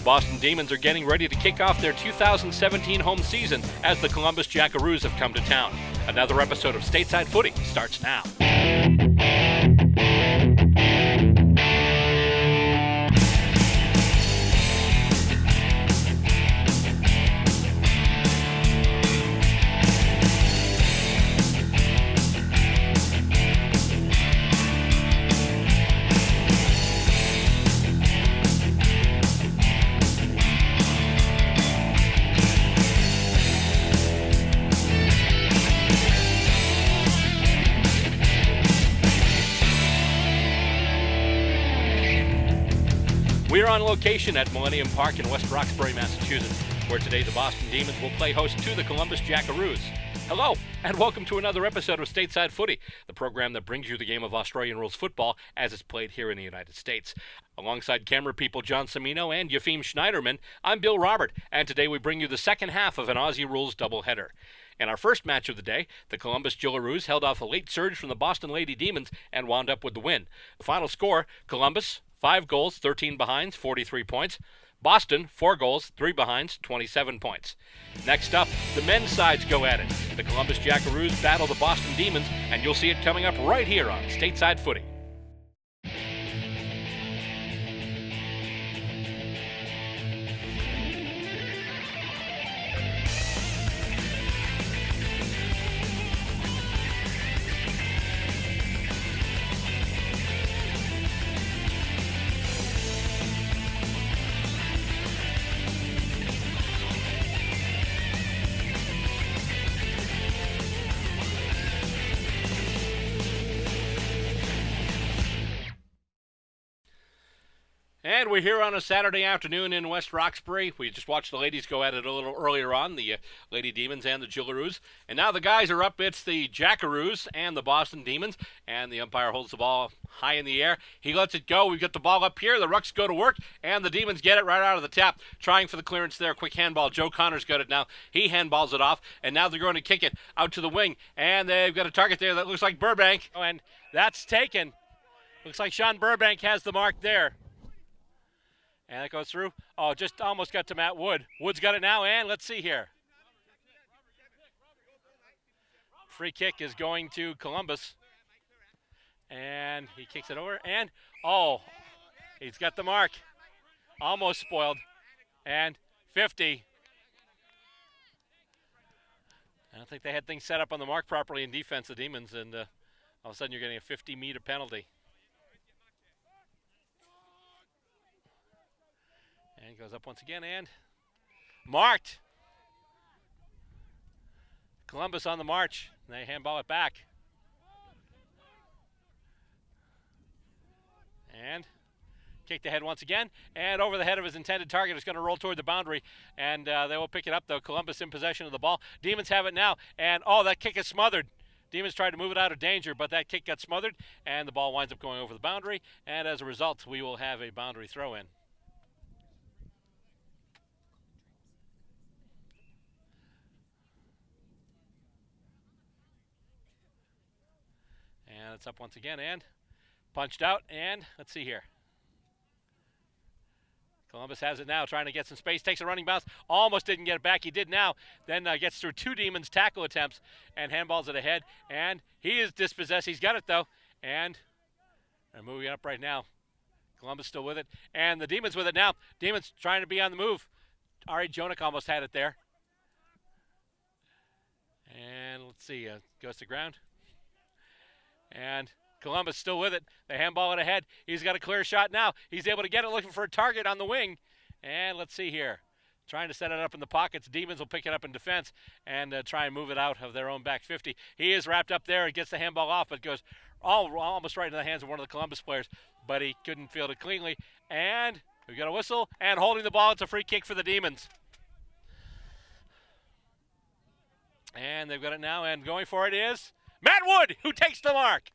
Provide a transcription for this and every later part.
Boston Demons are getting ready to kick off their 2017 home season as the Columbus Jackaroos have come to town. Another episode of Stateside Footy starts now. We are on location at Millennium Park in West Roxbury, Massachusetts, where today the Boston Demons will play host to the Columbus Jackaroos. Hello, and welcome to another episode of Stateside Footy, the program that brings you the game of Australian Rules Football as it's played here in the United States. Alongside camera people John Cimino and Yefim Schneiderman, I'm Bill Robert, and today we bring you the second half of an Aussie Rules doubleheader. In our first match of the day, the Columbus Jackaroos held off a late surge from the Boston Lady Demons and wound up with the win. The final score, Columbus, 5 goals, 13 behinds, 43 points. Boston, 4 goals, 3 behinds, 27 points. Next up, the men's sides go at it. The Columbus Jackaroos battle the Boston Demons, and you'll see it coming up right here on Stateside Footy. And we're here on a Saturday afternoon in West Roxbury. We just watched the ladies go at it a little earlier on, the Lady Demons and the Jackaroos. And now the guys are up. It's the Jackaroos and the Boston Demons. And the umpire holds the ball high in the air. He lets it go. We've got the ball up here. The Rucks go to work. And the Demons get it right out of the tap. Trying for the clearance there. Quick handball. Joe Connor's got it now. He handballs it off. And now they're going to kick it out to the wing. And they've got a target there that looks like Burbank. And that's taken. Looks like Sean Burbank has the mark there. And it goes through. Oh, just almost got to Matt Wood. Wood's got it now, and let's see here. Free kick is going to Columbus. And he kicks it over, and, oh, he's got the mark. Almost spoiled. And 50. I don't think they had things set up on the mark properly in defense, the Demons, and all of a sudden you're getting a 50-meter penalty. And goes up once again and marked. Columbus on the march. They handball it back. And kicked ahead once again. And over the head of his intended target. It's going to roll toward the boundary. And they will pick it up, though. Columbus in possession of the ball. Demons have it now. And, oh, that kick is smothered. Demons tried to move it out of danger, but that kick got smothered. And the ball winds up going over the boundary. And as a result, we will have a boundary throw-in. And it's up once again and punched out, and let's see here. Columbus has it now, trying to get some space, takes a running bounce, almost didn't get it back, he did now, then gets through 2 Demons tackle attempts and handballs it ahead, and he is dispossessed, he's got it though, and they're moving it up right now. Columbus still with it, and the Demons with it now. Demons trying to be on the move. Ari Jonik almost had it there. And let's see, goes to ground. And Columbus still with it. They handball it ahead. He's got a clear shot now. He's able to get it, looking for a target on the wing. And let's see here. Trying to set it up in the pockets. Demons will pick it up in defense and try and move it out of their own back 50. He is wrapped up there and gets the handball off, but goes almost right into the hands of one of the Columbus players, but he couldn't field it cleanly. And we got a whistle, and holding the ball, it's a free kick for the Demons. And they've got it now, and going for it is Matt Wood, who takes the mark.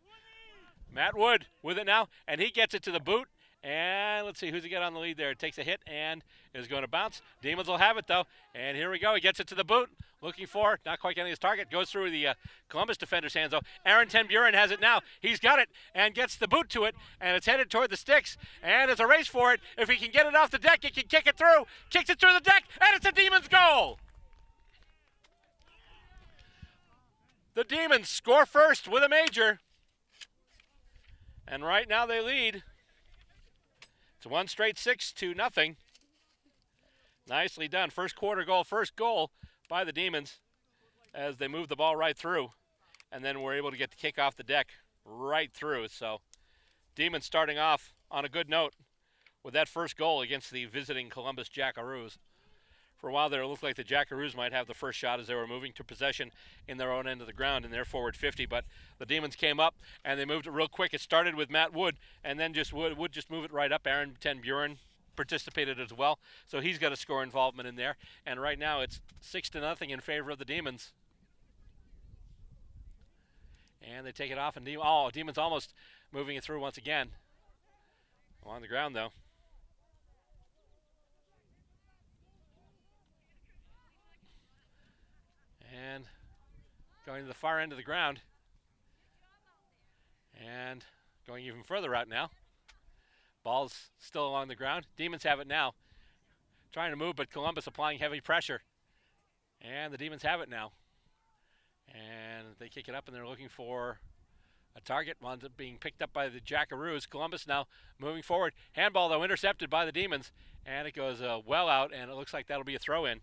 Matt Wood with it now, and he gets it to the boot, And let's see, who's he got on the lead there? It takes a hit and is going to bounce. Demons will have it, though. And here we go. He gets it to the boot. Looking for, not quite getting his target. Goes through the Columbus defender's hands, though. Aaron Ten Buren has it now. He's got it and gets the boot to it. And it's headed toward the sticks. And it's a race for it. If he can get it off the deck, he can kick it through. Kicks it through the deck, and it's a Demons goal. The Demons score first with a major. And right now they lead. It's 1 straight 6-0. Nicely done. First goal by the Demons as they move the ball right through. And then we're able to get the kick off the deck right through. So Demons starting off on a good note with that first goal against the visiting Columbus Jackaroos. For a while there, it looked like the Jackaroos might have the first shot as they were moving to possession in their own end of the ground in their forward 50, but the Demons came up and they moved it real quick. It started with Matt Wood, and then just Wood just move it right up. Aaron Ten Buren participated as well, so he's got a score involvement in there. And right now it's 6-0 in favor of the Demons. And they take it off, and Demons almost moving it through once again. On the ground, though. And going to the far end of the ground. And going even further out now. Ball's still along the ground. Demons have it now. Trying to move, but Columbus applying heavy pressure. And the Demons have it now. And they kick it up, and they're looking for a target. Winds up being picked up by the Jackaroos. Columbus now moving forward. Handball, though, intercepted by the Demons. And it goes well out, and it looks like that'll be a throw-in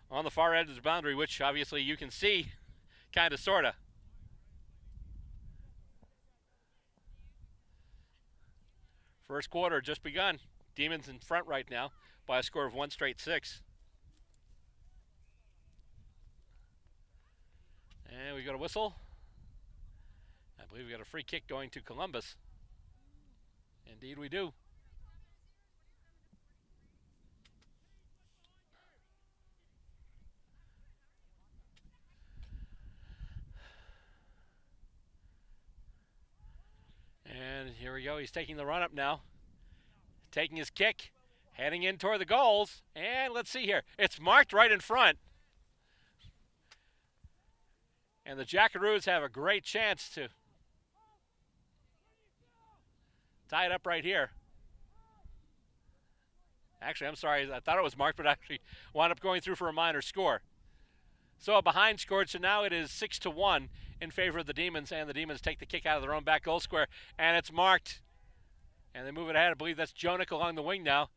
on the far edge of the boundary, which obviously you can see, kind of, sort of. First quarter just begun. Demons in front right now by a score of 1 straight 6. And we got a whistle. I believe we got a free kick going to Columbus. Indeed we do. And here we go. He's taking the run up now. Taking his kick. Heading in toward the goals. And let's see here. It's marked right in front. And the Jackaroos have a great chance to tie it up right here. Actually, I'm sorry. I thought it was marked, but actually wound up going through for a minor score. So a behind scored, so now it is 6-1 in favor of the Demons, and the Demons take the kick out of their own back goal square, and it's marked. And they move it ahead. I believe that's Jonik along the wing now,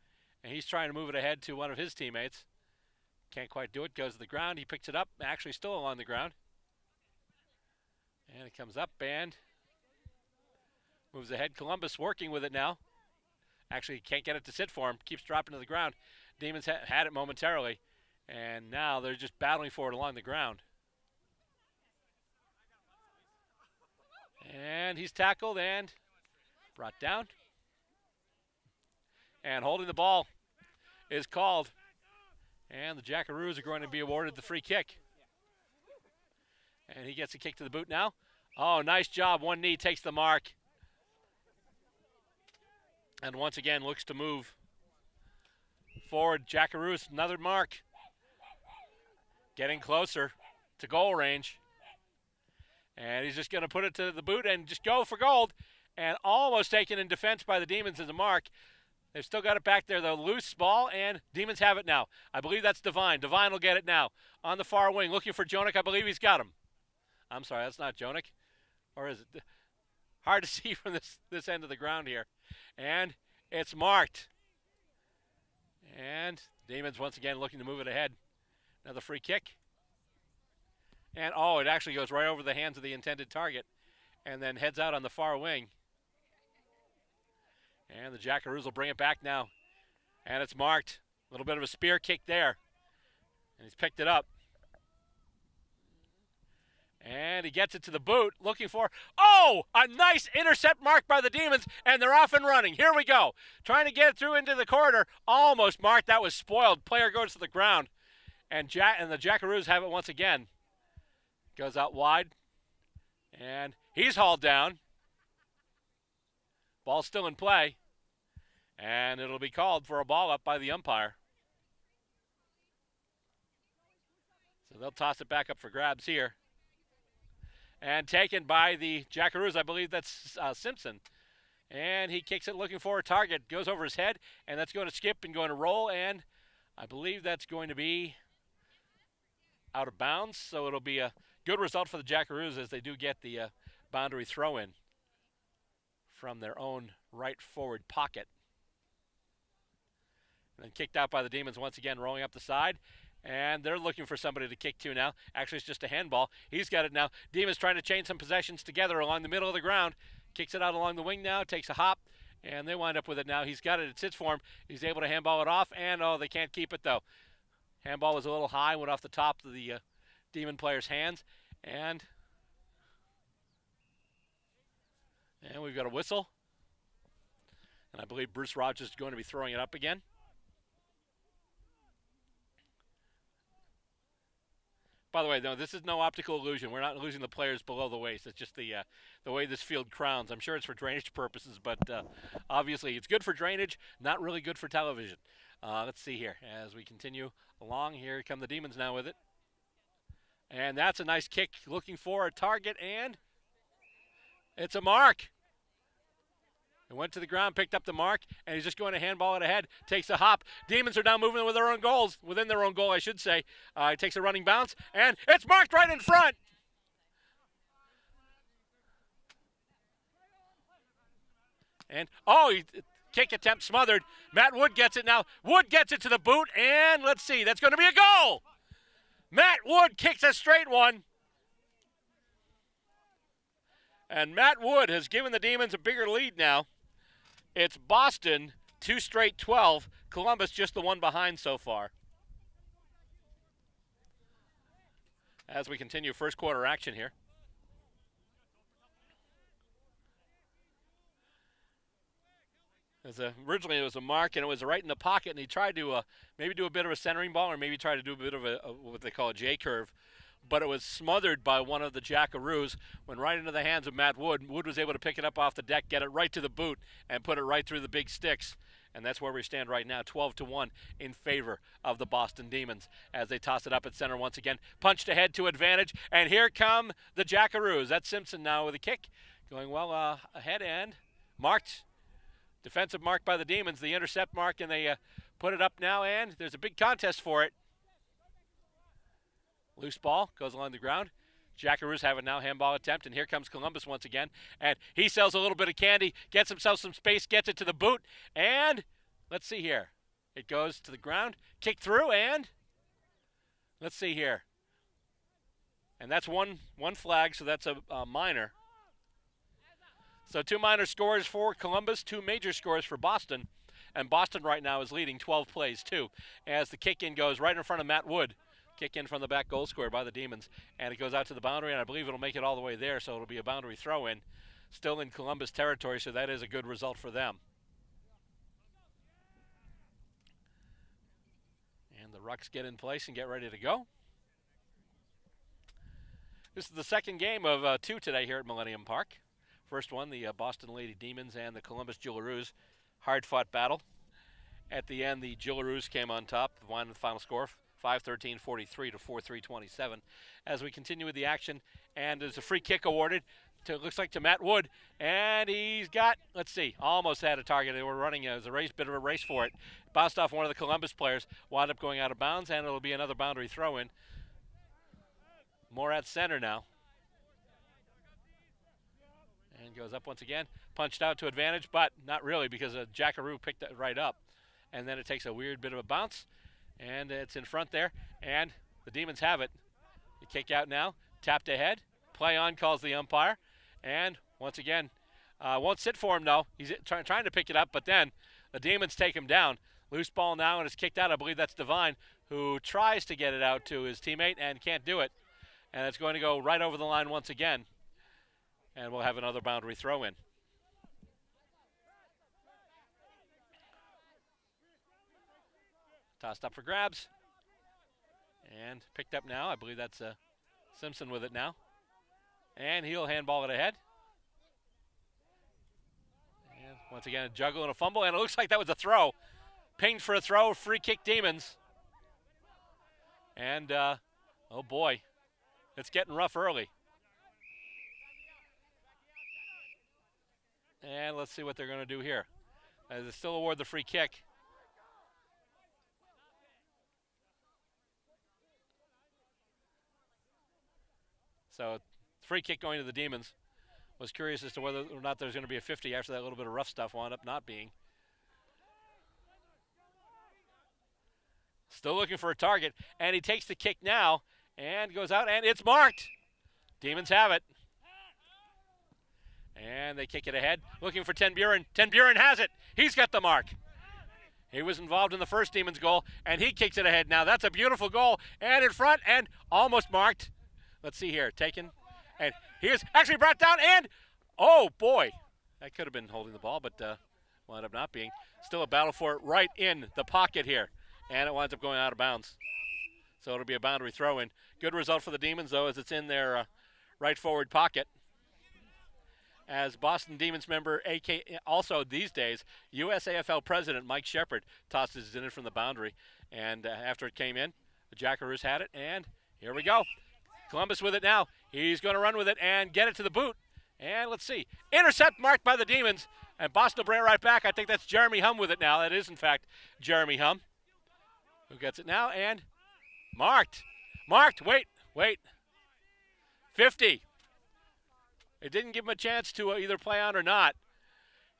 and he's trying to move it ahead to one of his teammates. Can't quite do it. Goes to the ground. He picks it up, actually still along the ground. And it comes up and moves ahead. Columbus working with it now. Actually can't get it to sit for him. Keeps dropping to the ground. Demons had it momentarily. And now they're just battling for it along the ground. And he's tackled and brought down. And holding the ball is called. And the Jackaroos are going to be awarded the free kick. And he gets a kick to the boot now. Oh, nice job. One knee takes the mark. And once again looks to move forward. Jackaroos, another mark. Getting closer to goal range. And he's just going to put it to the boot and just go for gold. And almost taken in defense by the Demons as a mark. They've still got it back there, the loose ball, and Demons have it now. I believe that's Devine. Devine will get it now on the far wing, looking for Jonik. I believe he's got him. I'm sorry, that's not Jonik. Or is it? Hard to see from this end of the ground here. And it's marked. And Demons once again looking to move it ahead. Another free kick. And, oh, it actually goes right over the hands of the intended target and then heads out on the far wing. And the Jackaroos will bring it back now. And it's marked. A little bit of a spear kick there. And he's picked it up. And he gets it to the boot, looking for, oh, a nice intercept mark by the Demons, and they're off and running. Here we go. Trying to get it through into the corner. Almost marked. That was spoiled. Player goes to the ground. And the Jackaroos have it once again. Goes out wide. And he's hauled down. Ball's still in play. And it'll be called for a ball up by the umpire. So they'll toss it back up for grabs here. And taken by the Jackaroos. I believe that's Simpson. And he kicks it looking for a target. Goes over his head, and that's going to skip and going to roll. And I believe that's going to be out of bounds. So it'll be a good result for the Jackaroos as they do get the boundary throw in from their own right forward pocket. And then kicked out by the Demons once again, rolling up the side. And they're looking for somebody to kick to now. Actually, it's just a handball. He's got it now. Demons trying to chain some possessions together along the middle of the ground. Kicks it out along the wing now, takes a hop, and they wind up with it now. He's got it. It sits for him. He's able to handball it off, and, oh, they can't keep it, though. Handball was a little high, went off the top of the Demon player's hands. And we've got a whistle. And I believe Bruce Rogers is going to be throwing it up again. By the way, no, this is no optical illusion. We're not losing the players below the waist. It's just the way this field crowns. I'm sure it's for drainage purposes, but obviously it's good for drainage, not really good for television. Let's see here. As we continue along, here come the Demons now with it. And that's a nice kick looking for a target, and it's a mark. It went to the ground, picked up the mark, and he's just going to handball it ahead. Takes a hop. Demons are now moving with their own goals, within their own goal, I should say. He takes a running bounce, and it's marked right in front. And, kick attempt smothered. Matt Wood gets it now. Wood gets it to the boot, and let's see, that's going to be a goal. Matt Wood kicks a straight one. And Matt Wood has given the Demons a bigger lead now. It's Boston, 2 straight 12. Columbus just the one behind so far. As we continue first quarter action here. Originally it was a mark, and it was right in the pocket, and he tried to maybe do a bit of a centering ball, or maybe try to do a bit of a what they call a J-curve. But it was smothered by one of the Jackaroos, went right into the hands of Matt Wood. Wood was able to pick it up off the deck, get it right to the boot, and put it right through the big sticks. And that's where we stand right now, 12-1 in favor of the Boston Demons as they toss it up at center once again. Punched ahead to advantage, and here come the Jackaroos. That's Simpson now with a kick. Going well ahead and marked. Defensive mark by the Demons, the intercept mark, and they put it up now, and there's a big contest for it. Loose ball goes along the ground. Jackaroos have a now handball attempt, and here comes Columbus once again. And he sells a little bit of candy, gets himself some space, gets it to the boot, and let's see here. It goes to the ground, kick through, and let's see here. And that's one flag, so that's a minor. So 2 minor scores for Columbus, 2 major scores for Boston. And Boston right now is leading 12 plays, too, as the kick-in goes right in front of Matt Wood. Kick in from the back goal square by the Demons, and it goes out to the boundary, and I believe it'll make it all the way there, so it'll be a boundary throw-in. Still in Columbus territory, so that is a good result for them. And the Rucks get in place and get ready to go. This is the second game of 2 today here at Millennium Park. First one, the Boston Lady Demons and the Columbus Jackaroos. Hard-fought battle. At the end, the Jackaroos came on top, won the final score, 5-13-43 to 4-3-27. As we continue with the action, and there's a free kick awarded to, looks like, to Matt Wood, and he's got, let's see, almost had a target. They were running, it was a race, bit of a race for it. Bounced off one of the Columbus players, wound up going out of bounds, and it'll be another boundary throw-in. More at center now. And goes up once again, punched out to advantage, but not really, because a Jackaroo picked it right up. And then it takes a weird bit of a bounce. And it's in front there, and the Demons have it. The kick out now, tapped ahead, play on calls the umpire, and once again, won't sit for him, though. He's trying to pick it up, but then the Demons take him down. Loose ball now, and it's kicked out. I believe that's Devine, who tries to get it out to his teammate and can't do it. And it's going to go right over the line once again, and we'll have another boundary throw-in. Tossed up for grabs, and picked up now. I believe that's Simpson with it now. And he'll handball it ahead. And Once again, a juggle and a fumble, and it looks like that was a throw. Pinged for a throw, free kick Demons. And, oh boy, it's getting rough early. And let's see what they're going to do here. They still award the free kick. So, free kick going to the Demons. Was curious as to whether or not there's going to be a 50 after that little bit of rough stuff wound up not being. Still looking for a target, and he takes the kick now and goes out, and it's marked. Demons have it. And they kick it ahead, looking for Ten Buren. Ten Buren has it. He's got the mark. He was involved in the first Demons goal, and he kicks it ahead now. That's a beautiful goal, and in front, and almost marked. Let's see here, taken. And he is actually brought down, and oh boy, that could have been holding the ball, but wound up not being. Still a battle for it right in the pocket here, and it winds up going out of bounds. So it'll be a boundary throw in. Good result for the Demons, though, as it's in their right forward pocket. As Boston Demons member, also these days, USAFL president Mike Shepard tosses it in from the boundary. And after it came in, the Jackaroos had it, and here we go. Columbus with it now. He's going to run with it and get it to the boot. And let's see. Intercept marked by the Demons. And Boston will bring it right back. I think that's Jeremy Hum with it now. That is, in fact, Jeremy Hum. Who gets it now? And marked. Marked. Wait. 50. It didn't give him a chance to either play on or not.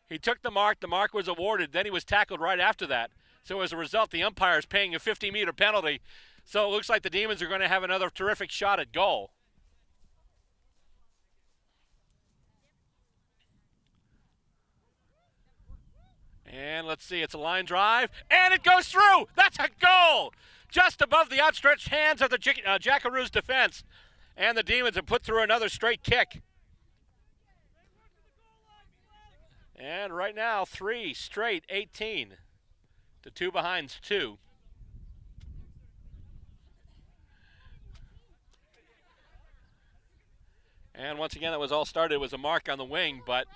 He took the mark. The mark was awarded. Then he was tackled right after that. So as a result, the umpire is paying a 50-meter penalty. So it looks like the Demons are going to have another terrific shot at goal. And let's see, it's a line drive, and it goes through! That's a goal! Just above the outstretched hands of the Jackaroos defense. And the Demons have put through another straight kick. And right now, 3 straight 18 to 2 behind 2. And once again, that was all started. It was a mark on the wing, but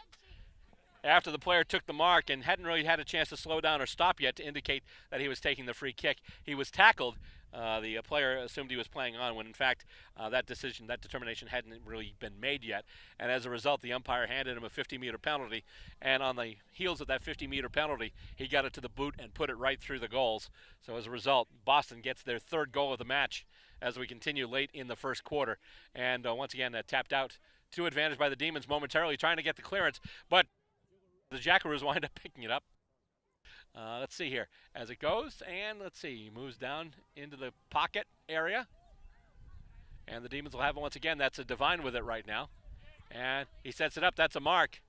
after the player took the mark and hadn't really had a chance to slow down or stop yet to indicate that he was taking the free kick, he was tackled. The player assumed he was playing on when, in fact, that determination hadn't really been made yet. And as a result, the umpire handed him a 50-meter penalty. And on the heels of that 50-meter penalty, he got it to the boot and put it right through the goals. So as a result, Boston gets their third goal of the match as we continue late in the first quarter. And once again, tapped out to advantage by the Demons momentarily, trying to get the clearance. But the Jackaroos wind up picking it up. Let's see here as it goes, and let's see, he moves down into the pocket area, and the Demons will have it once again. That's a Divine with it right now, and he sets it up. That's a mark,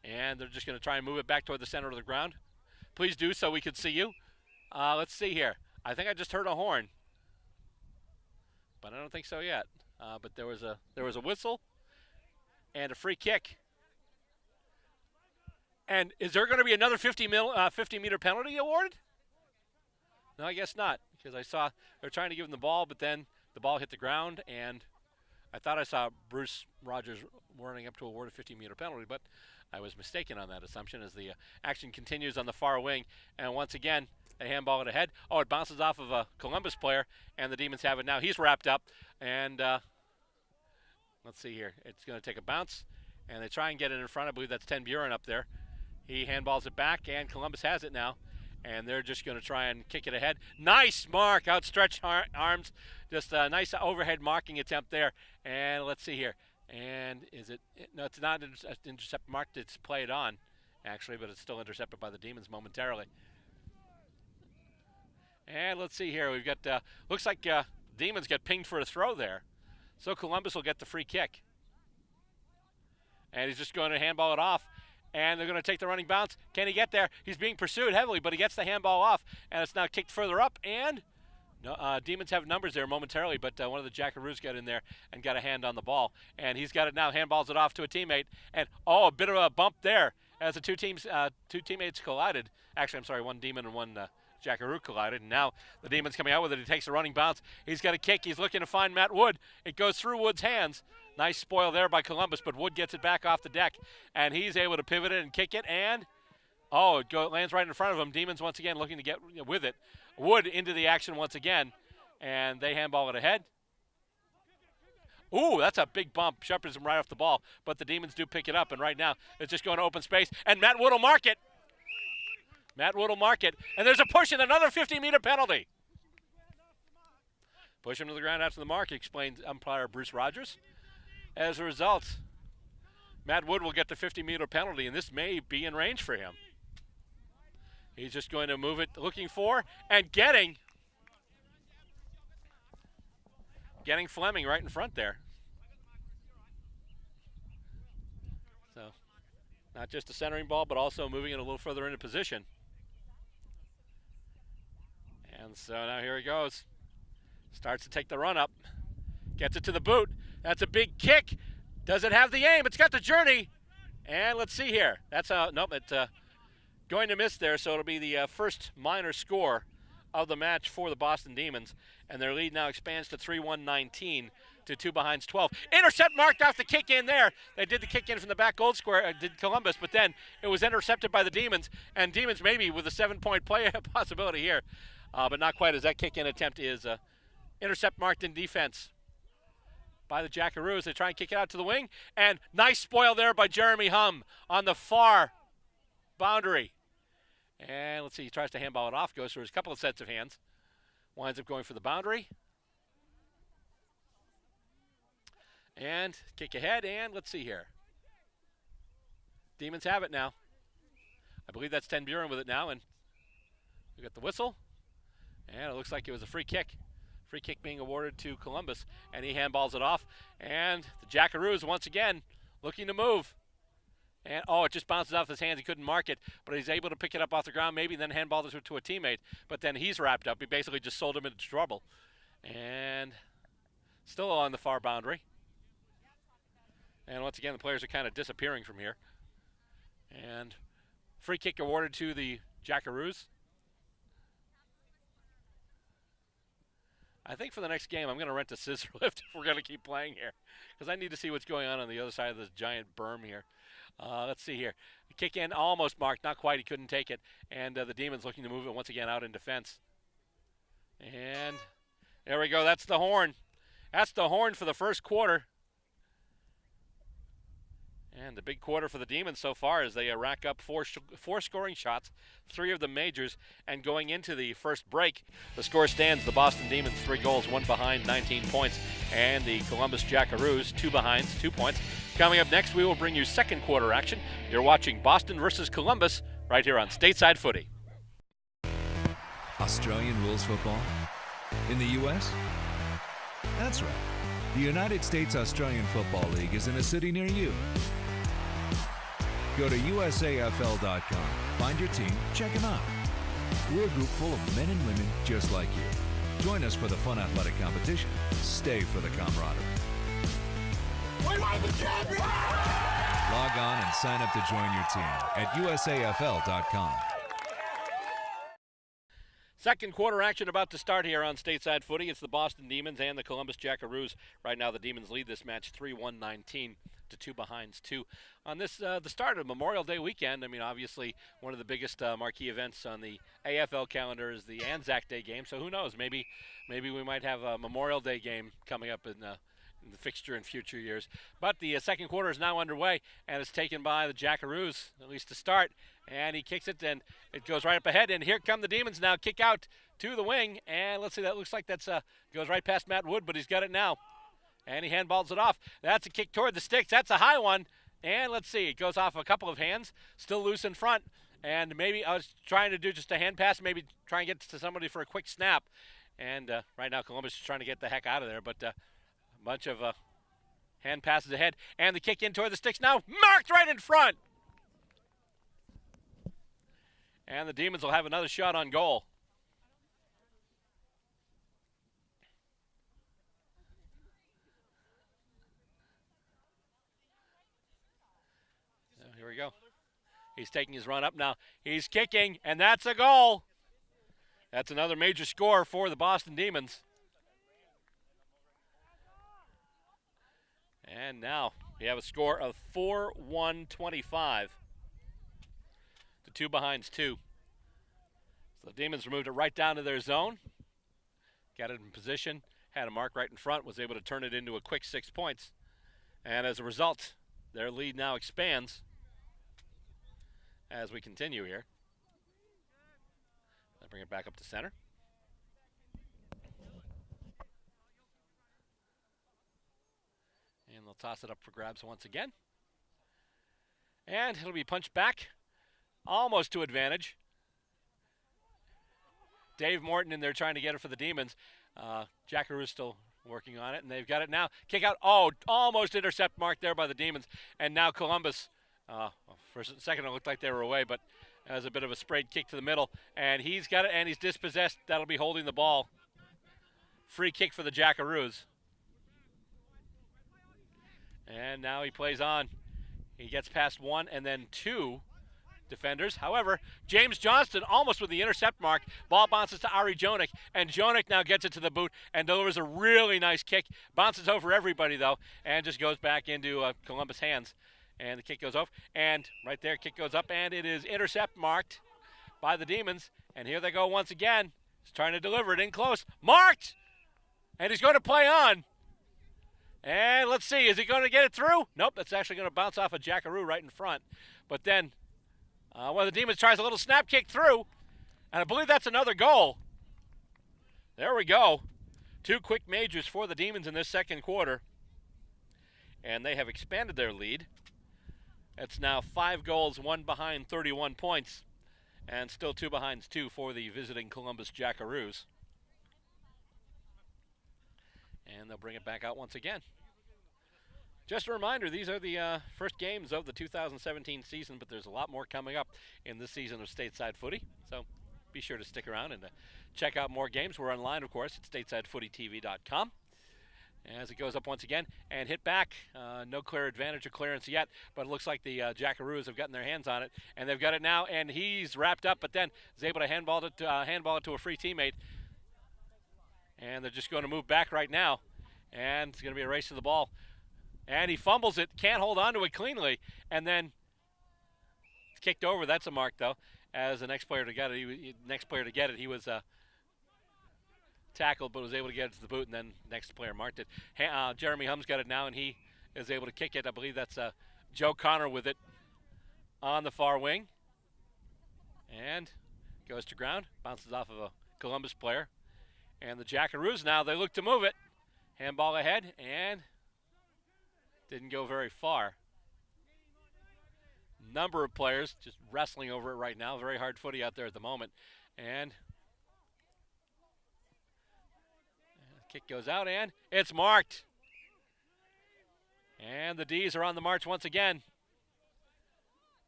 and they're just going to try and move it back toward the center of the ground. Please do so we can see you. Let's see here. I think I just heard a horn, but I don't think so yet. But there was a whistle and a free kick. And is there going to be another 50-meter penalty awarded? No, I guess not, because I saw they're trying to give him the ball, but then the ball hit the ground, and I thought I saw Bruce Rogers warning up to award a 50-meter penalty, but I was mistaken on that assumption as the action continues on the far wing. And once again, they handball it ahead. Oh, it bounces off of a Columbus player, and the Demons have it now. He's wrapped up, and let's see here. It's going to take a bounce, and they try and get it in front. I believe that's Ten Buren up there. He handballs it back, and Columbus has it now. And they're just going to try and kick it ahead. Nice mark, outstretched arms. Just a nice overhead marking attempt there. And let's see here. And is it? No, it's not intercept marked. It's played on, actually, but it's still intercepted by the Demons momentarily. And let's see here. We've got, looks like Demons get pinged for a throw there. So Columbus will get the free kick. And he's just going to handball it off. And they're going to take the running bounce. Can he get there? He's being pursued heavily, but he gets the handball off, and it's now kicked further up. And no, Demons have numbers there momentarily, but one of the Jackaroos got in there and got a hand on the ball. And he's got it now, handballs it off to a teammate. And, oh, a bit of a bump there as the two teammates collided. Actually, I'm sorry, one Demon and one Jackaroo collided. And now the Demon's coming out with it. He takes a running bounce. He's got a kick. He's looking to find Matt Wood. It goes through Wood's hands. Nice spoil there by Columbus, but Wood gets it back off the deck, and he's able to pivot it and kick it, and it lands right in front of him. Demons once again looking to get with it. Wood into the action once again, and they handball it ahead. Ooh, that's a big bump. Shepherd's him right off the ball, but the Demons do pick it up, and right now it's just going to open space, and Matt Wood will mark it. Matt Wood will mark it, and there's a push and another 50-meter penalty. Push him to the ground after the mark, explains umpire Bruce Rogers. As a result, Matt Wood will get the 50-meter penalty, and this may be in range for him. He's just going to move it, looking for, and getting Fleming right in front there. So, not just a centering ball, but also moving it a little further into position. And so now here he goes. Starts to take the run up. Gets it to the boot. That's a big kick. Does it have the aim? It's got the journey. And let's see here. That's it's going to miss there, so it'll be the first minor score of the match for the Boston Demons. And their lead now expands to 3-1-19 to 2 behind 12. Intercept marked off the kick in there. They did the kick in from the back goal square, did Columbus, but then it was intercepted by the Demons. And Demons maybe with a 7-point play possibility here, but not quite, as that kick in attempt is intercept marked in defense by the Jackaroos. They try and kick it out to the wing, and nice spoil there by Jeremy Hum on the far boundary. And let's see, he tries to handball it off, goes for his couple of sets of hands, winds up going for the boundary. And kick ahead, and let's see here. Demons have it now. I believe that's Ten Buren with it now, and we got the whistle, and it looks like it was a free kick. Free kick being awarded to Columbus, and he handballs it off. And the Jackaroos once again looking to move. And it just bounces off his hands. He couldn't mark it, but he's able to pick it up off the ground, maybe, and then handball it to a teammate. But then he's wrapped up. He basically just sold him into trouble. And still on the far boundary. And once again, the players are kind of disappearing from here. And free kick awarded to the Jackaroos. I think for the next game, I'm going to rent a scissor lift if we're going to keep playing here, because I need to see what's going on the other side of this giant berm here. Let's see here. The kick in almost marked, not quite. He couldn't take it. And the Demons looking to move it once again out in defense. And there we go. That's the horn. That's the horn for the first quarter. And the big quarter for the Demons so far as they rack up four scoring shots, 3 of them majors, and going into the first break, the score stands: the Boston Demons 3 goals, 1 behind, 19 points, and the Columbus Jackaroos 2 behinds, 2 points. Coming up next, we will bring you second quarter action. You're watching Boston versus Columbus right here on Stateside Footy. Australian rules football? In the U.S.? That's right. The United States Australian Football League is in a city near you. Go to USAFL.com, find your team, check them out. We're a group full of men and women just like you. Join us for the fun athletic competition. Stay for the camaraderie. We are the champions! Log on and sign up to join your team at USAFL.com. Second quarter action about to start here on Stateside Footy. It's the Boston Demons and the Columbus Jackaroos. Right now the Demons lead this match 3-1-19 to 2 behinds 2. On this, the start of Memorial Day weekend, I mean, obviously one of the biggest marquee events on the AFL calendar is the Anzac Day game. So who knows? Maybe we might have a Memorial Day game coming up in the fixture in future years. But the second quarter is now underway, and it's taken by the Jackaroos, at least to start. And he kicks it, and it goes right up ahead. And here come the Demons now. Kick out to the wing. And let's see, that looks like that's goes right past Matt Wood, but he's got it now. And he handballs it off. That's a kick toward the sticks. That's a high one. And let's see, it goes off a couple of hands. Still loose in front. And maybe I was trying to do just a hand pass, maybe try and get to somebody for a quick snap. And right now Columbus is trying to get the heck out of there. But a bunch of hand passes ahead. And the kick in toward the sticks now. Marked right in front. And the Demons will have another shot on goal. So here we go. He's taking his run up now. He's kicking, and that's a goal. That's another major score for the Boston Demons. And now we have a score of 4-1-25 to 2 behinds 2. So the Demons moved it right down to their zone. Got it in position, had a mark right in front, was able to turn it into a quick 6 points. And as a result, their lead now expands as we continue here. I'll bring it back up to center. And they'll toss it up for grabs once again. And it'll be punched back, almost to advantage. Dave Morton in there trying to get it for the Demons. Jackaroos still working on it, and they've got it now. Kick out, almost intercept marked there by the Demons. And now Columbus, for a second it looked like they were away, but as a bit of a sprayed kick to the middle. And he's got it, and he's dispossessed. That'll be holding the ball. Free kick for the Jackaroos. And now he plays on. He gets past 1 and then 2 defenders. However, James Johnston almost with the intercept mark. Ball bounces to Ari Jonik, and Jonik now gets it to the boot and delivers a really nice kick. Bounces over everybody, though, and just goes back into Columbus' hands. And the kick goes off, and right there, kick goes up, and it is intercept marked by the Demons. And here they go once again. He's trying to deliver it in close. Marked! And he's going to play on. And let's see, is he going to get it through? Nope, that's actually going to bounce off a Jackaroo right in front. But then one of the Demons tries a little snap kick through, and I believe that's another goal. There we go. 2 quick majors for the Demons in this second quarter. And they have expanded their lead. It's now 5 goals, 1 behind, 31 points. And still 2 behinds 2 for the visiting Columbus Jackaroos. And they'll bring it back out once again. Just a reminder, these are the first games of the 2017 season, but there's a lot more coming up in this season of Stateside Footy. So be sure to stick around and check out more games. We're online, of course, at StatesideFootyTV.com. As it goes up once again and hit back. No clear advantage or clearance yet, but it looks like the Jackaroos have gotten their hands on it, and they've got it now, and he's wrapped up, but then is able to handball it to a free teammate. And they're just going to move back right now, and it's going to be a race to the ball. And he fumbles it, can't hold on to it cleanly, and then it's kicked over. That's a mark, though, as the next player to get it. He was tackled, but was able to get it to the boot, and then next player marked it. Jeremy Hum's got it now, and he is able to kick it. I believe that's Joe Connor with it on the far wing. And goes to ground, bounces off of a Columbus player. And the Jackaroos now, they look to move it. Handball ahead, and didn't go very far. Number of players just wrestling over it right now. Very hard footy out there at the moment. And kick goes out, and it's marked. And the D's are on the march once again.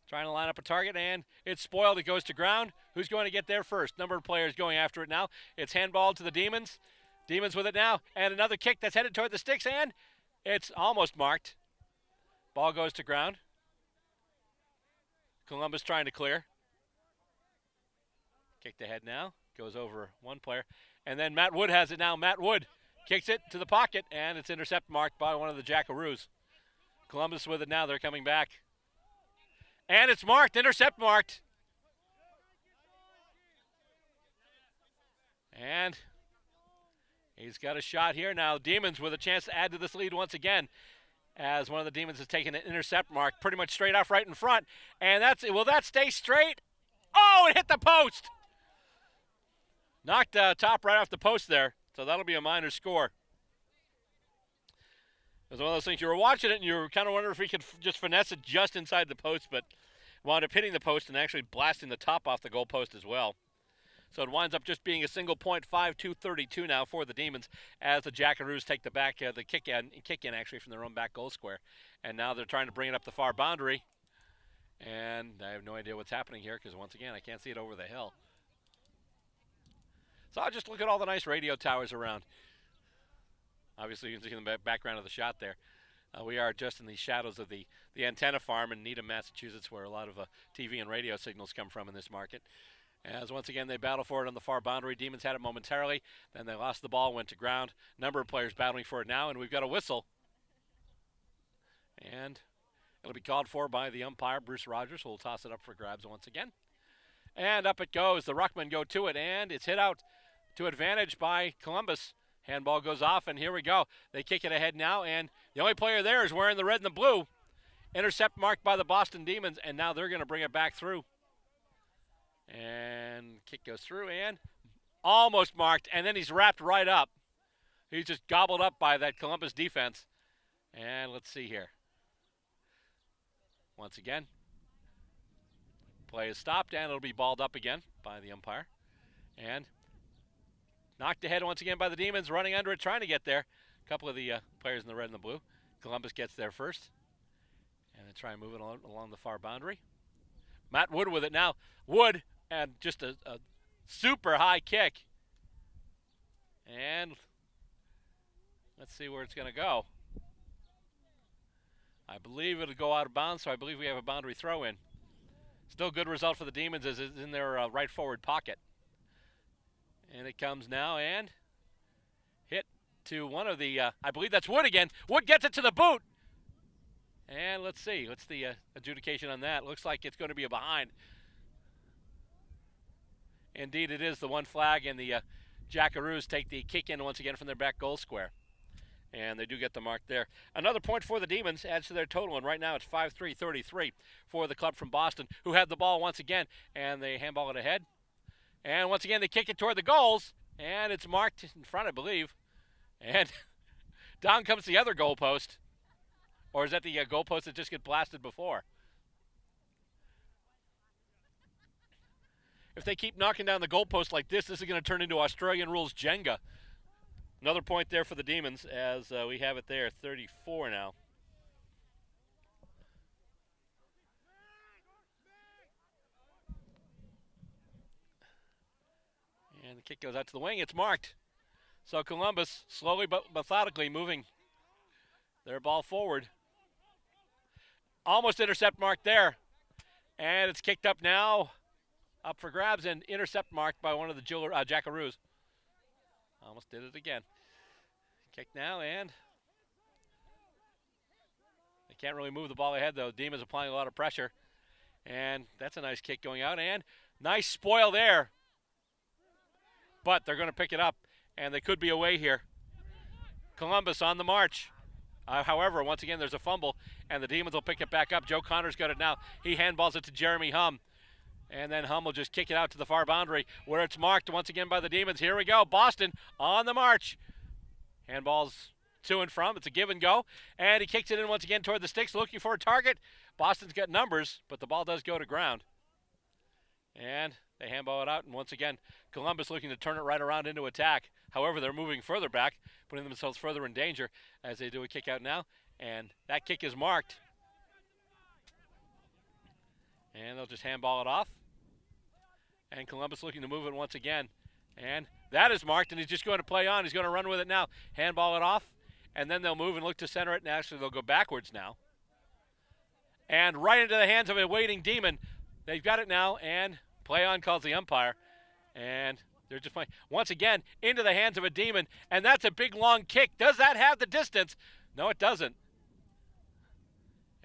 Trying to line up a target, and it's spoiled. It goes to ground. Who's going to get there first? Number of players going after it now. It's handballed to the Demons. Demons with it now, and another kick that's headed toward the sticks, and it's almost marked. Ball goes to ground. Columbus trying to clear. Kicked ahead now. Goes over one player. And then Matt Wood has it now. Matt Wood kicks it to the pocket, and it's intercept marked by one of the Jackaroos. Columbus with it now. They're coming back. And it's marked. Intercept marked. And he's got a shot here now. Demons with a chance to add to this lead once again, as one of the Demons has taken an intercept mark pretty much straight off right in front. And will that stay straight? Oh, it hit the post. Knocked top right off the post there. So that'll be a minor score. It was one of those things, you were watching it and you were kind of wondering if he could just finesse it just inside the post, but wound up hitting the post and actually blasting the top off the goal post as well. So it winds up just being a single point, 5-2-32 now for the Demons, as the Jackaroos take the kick in actually from their own back goal square. And now they're trying to bring it up the far boundary. And I have no idea what's happening here because, once again, I can't see it over the hill. So I'll just look at all the nice radio towers around. Obviously, you can see in the background of the shot there. We are just in the shadows of the antenna farm in Needham, Massachusetts, where a lot of TV and radio signals come from in this market. As once again they battle for it on the far boundary. Demons had it momentarily, then they lost the ball, went to ground. Number of players battling for it now, and we've got a whistle. And it'll be called for by the umpire, Bruce Rogers, who will toss it up for grabs once again. And up it goes. The Ruckmen go to it, and it's hit out to advantage by Columbus. Handball goes off, and here we go. They kick it ahead now, and the only player there is wearing the red and the blue. Intercept marked by the Boston Demons, and now they're going to bring it back through. And kick goes through, and almost marked, and then he's wrapped right up. He's just gobbled up by that Columbus defense. And let's see here. Once again, play is stopped, and it'll be balled up again by the umpire. And knocked ahead once again by the Demons, running under it, trying to get there. A couple of the players in the red and the blue. Columbus gets there first. And they try and move it along the far boundary. Matt Wood with it now. Wood, and just a super high kick. And let's see where it's going to go. I believe it'll go out of bounds, so I believe we have a boundary throw in. Still good result for the Demons as it's in their right forward pocket. And it comes now and hit to one of the, I believe that's Wood again. Wood gets it to the boot. And let's see, what's the adjudication on that? Looks like it's going to be a behind. Indeed, it is the one flag, and the Jackaroos take the kick in once again from their back goal square. And they do get the mark there. Another point for the Demons adds to their total, and right now it's 5-3-33 for the club from Boston, who had the ball once again, and they handball it ahead. And once again, they kick it toward the goals, and it's marked in front, I believe. And down comes the other goalpost. Or is that the goalpost that just got blasted before? If they keep knocking down the goalpost like this is going to turn into Australian rules Jenga. Another point there for the Demons as we have it there, 34 now. And the kick goes out to the wing. It's marked. So Columbus slowly but methodically moving their ball forward. Almost intercept mark there. And it's kicked up now. Up for grabs and intercept marked by one of the Jackaroos. Almost did it again. Kick now, and they can't really move the ball ahead, though. Demons applying a lot of pressure. And that's a nice kick going out, and nice spoil there. But they're going to pick it up, and they could be away here. Columbus on the march. However, once again, there's a fumble, and the Demons will pick it back up. Joe Connor's got it now. He handballs it to Jeremy Hum. And then Hum will just kick it out to the far boundary where it's marked once again by the Demons. Here we go. Boston on the march. Handballs to and from. It's a give and go. And he kicks it in once again toward the sticks, looking for a target. Boston's got numbers, but the ball does go to ground. And they handball it out. And once again, Columbus looking to turn it right around into attack. However, they're moving further back, putting themselves further in danger as they do a kick out now. And that kick is marked. And they'll just handball it off. And Columbus looking to move it once again. And that is marked, and he's just going to play on. He's going to run with it now. Handball it off. And then they'll move and look to center it, and actually they'll go backwards now. And right into the hands of a waiting Demon. They've got it now, and play on calls the umpire. And they're just playing. Once again, into the hands of a Demon. And that's a big, long kick. Does that have the distance? No, it doesn't.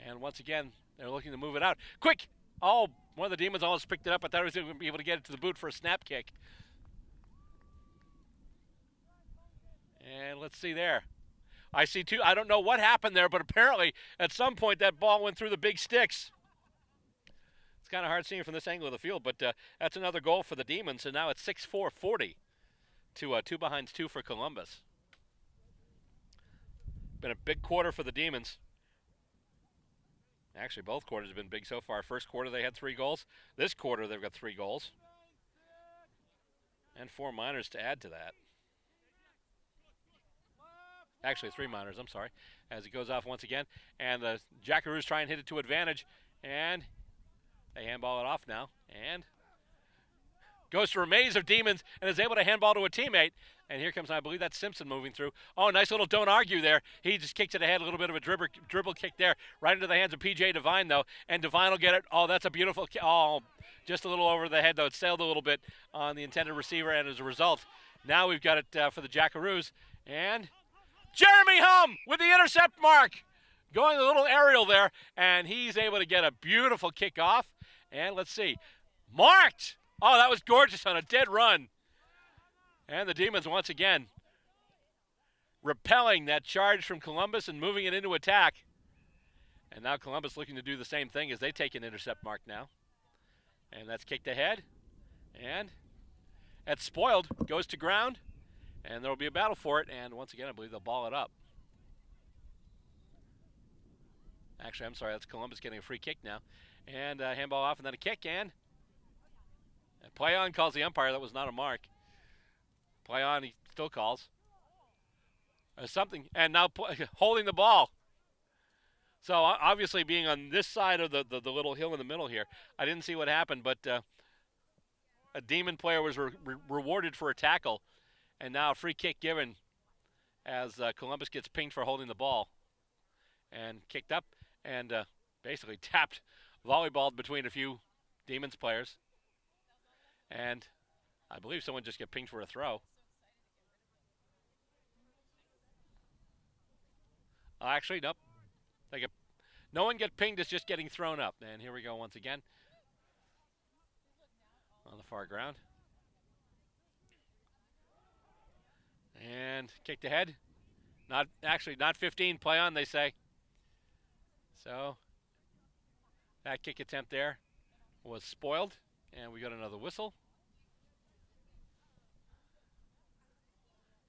And once again, they're looking to move it out. Quick! Oh, one of the Demons almost picked it up. I thought he was going to be able to get it to the boot for a snap kick. And let's see there. I see two. I don't know what happened there, but apparently at some point that ball went through the big sticks. It's kind of hard seeing from this angle of the field, but that's another goal for the Demons. And now it's 6-4-40 to 2 behind 2 for Columbus. Been a big quarter for the Demons. Actually, both quarters have been big so far. First quarter, they had 3 goals. This quarter, they've got 3 goals. And 4 minors to add to that. Actually, 3 minors, I'm sorry. As it goes off once again. And the Jackaroos try and hit it to advantage. And they handball it off now. And goes through a maze of Demons and is able to handball to a teammate. And here comes, I believe that's Simpson moving through. Oh, nice little don't argue there. He just kicks it ahead, a little bit of a dribble kick there. Right into the hands of P.J. Devine, though. And Devine will get it. Oh, that's a beautiful kick. Oh, just a little over the head, though. It sailed a little bit on the intended receiver, and as a result, now we've got it for the Jackaroos. And Jeremy Hum with the intercept mark. going a little aerial there, and he's able to get a beautiful kick off. And let's see. Marked! Oh, that was gorgeous on a dead run. And the Demons once again repelling that charge from Columbus and moving it into attack. And now Columbus looking to do the same thing as they take an intercept mark now. And that's kicked ahead. And that's spoiled, goes to ground. And there will be a battle for it. And once again, I believe they'll ball it up. Actually, I'm sorry, that's Columbus getting a free kick now. And handball off and then a kick. And play on calls the umpire. That was not a mark. Play on, he still calls. Something. And now holding the ball. So obviously being on this side of the little hill in the middle here, I didn't see what happened, but a Demon player was rewarded for a tackle, and now a free kick given as Columbus gets pinged for holding the ball. And kicked up and basically tapped, volleyballed between a few Demons players. And I believe someone just got pinged for a throw. Actually, nope. No one get pinged, it's just getting thrown up. And here we go once again. On the far ground. And kicked ahead. Not 15, play on, they say. So that kick attempt there was spoiled. And we got another whistle.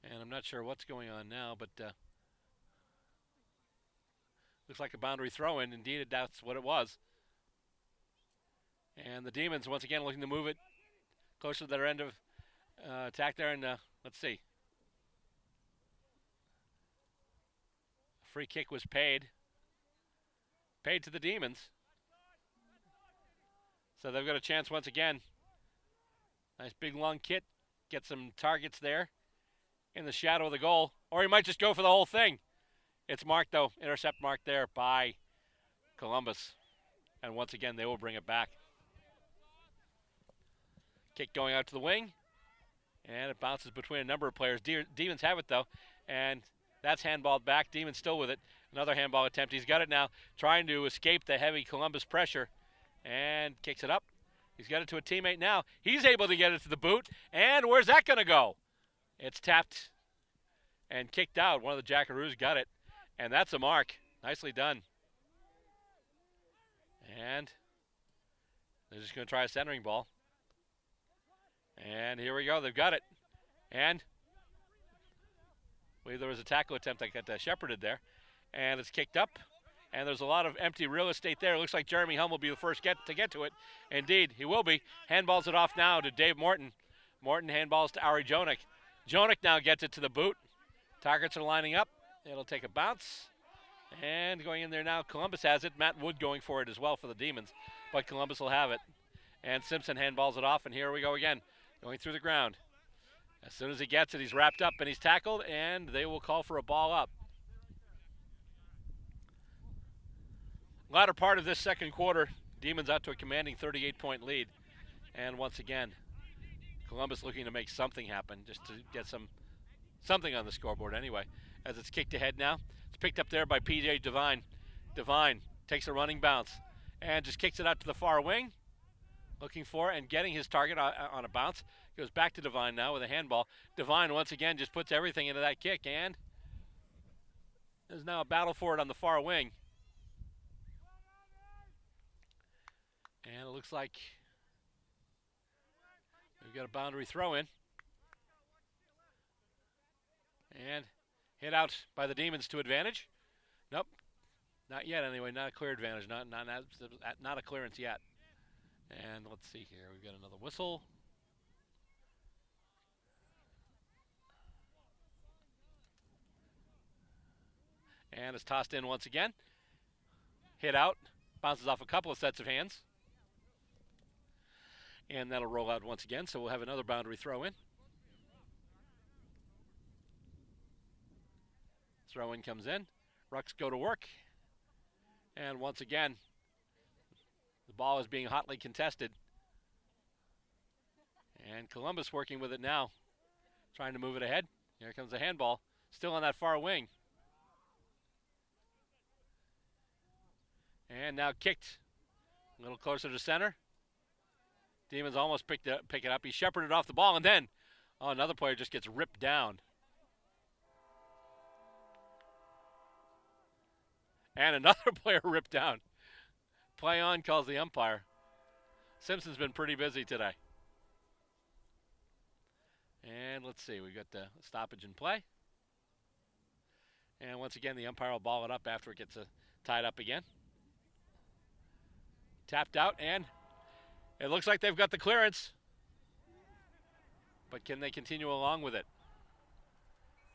And I'm not sure what's going on now, but looks like a boundary throw-in. Indeed, that's what it was. And the Demons, once again, looking to move it closer to their end of attack there. And let's see. A free kick was paid. Paid to the Demons. So they've got a chance once again. Nice big long kick. Get some targets there in the shadow of the goal. Or he might just go for the whole thing. It's marked, though. Intercept marked there by Columbus. And once again, they will bring it back. Kick going out to the wing. And it bounces between a number of players. Demons have it, though. And that's handballed back. Demons still with it. Another handball attempt. He's got it now. Trying to escape the heavy Columbus pressure. And kicks it up. He's got it to a teammate now. He's able to get it to the boot. And where's that going to go? It's tapped and kicked out. One of the Jackaroos got it. And that's a mark. Nicely done. And they're just going to try a centering ball. And here we go. They've got it. And I believe there was a tackle attempt that got shepherded there. And it's kicked up. And there's a lot of empty real estate there. It looks like Jeremy Helm will be the first to get to it. Indeed, he will be. Handballs it off now to Dave Morton. Morton handballs to Ari Jonik. Jonik now gets it to the boot. Targets are lining up. It'll take a bounce. And going in there now, Columbus has it. Matt Wood going for it as well for the Demons. But Columbus will have it. And Simpson handballs it off. And here we go again. Going through the ground. As soon as he gets it, he's wrapped up and he's tackled. And they will call for a ball up. Latter part of this second quarter, Demons out to a commanding 38-point lead. And once again, Columbus looking to make something happen, just to get something on the scoreboard anyway. As it's kicked ahead now. It's picked up there by P.J. Devine. Devine takes a running bounce and just kicks it out to the far wing. Looking for and getting his target on a bounce. Goes back to Devine now with a handball. Devine once again just puts everything into that kick, and there's now a battle for it on the far wing. And it looks like we've got a boundary throw in. And hit out by the Demons to advantage. Nope. Not yet anyway. Not a clear advantage. Not a clearance yet. And let's see here. We've got another whistle. And it's tossed in once again. Hit out. Bounces off a couple of sets of hands. And that'll roll out once again, so we'll have another boundary throw in. Throw in comes in. Rucks go to work. And once again, the ball is being hotly contested. And Columbus working with it now. Trying to move it ahead. Here comes the handball. Still on that far wing. And now kicked a little closer to center. Demons almost pick it up. He shepherded off the ball, and then another player just gets ripped down. And another player ripped down. Play on, calls the umpire. Simpson's been pretty busy today. And let's see, we got the stoppage in play. And once again, the umpire will ball it up after it gets tied up again. Tapped out, and it looks like they've got the clearance. But can they continue along with it?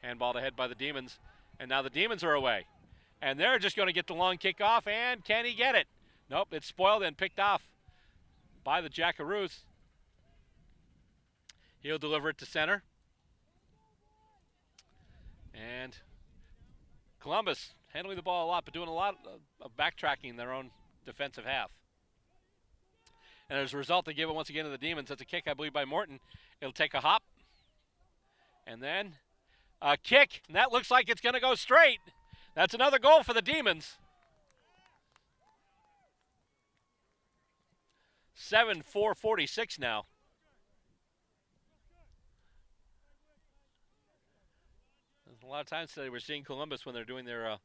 Handballed ahead by the Demons, and now the Demons are away. And they're just going to get the long kick off, and can he get it? Nope, it's spoiled and picked off by the Jackaroos. He'll deliver it to center. And Columbus handling the ball a lot, but doing a lot of backtracking in their own defensive half. And as a result, they give it once again to the Demons. That's a kick, I believe, by Morton. It'll take a hop. And then a kick, and that looks like it's going to go straight. That's another goal for the Demons. 7-4-46 now. A lot of times today we're seeing Columbus when they're doing their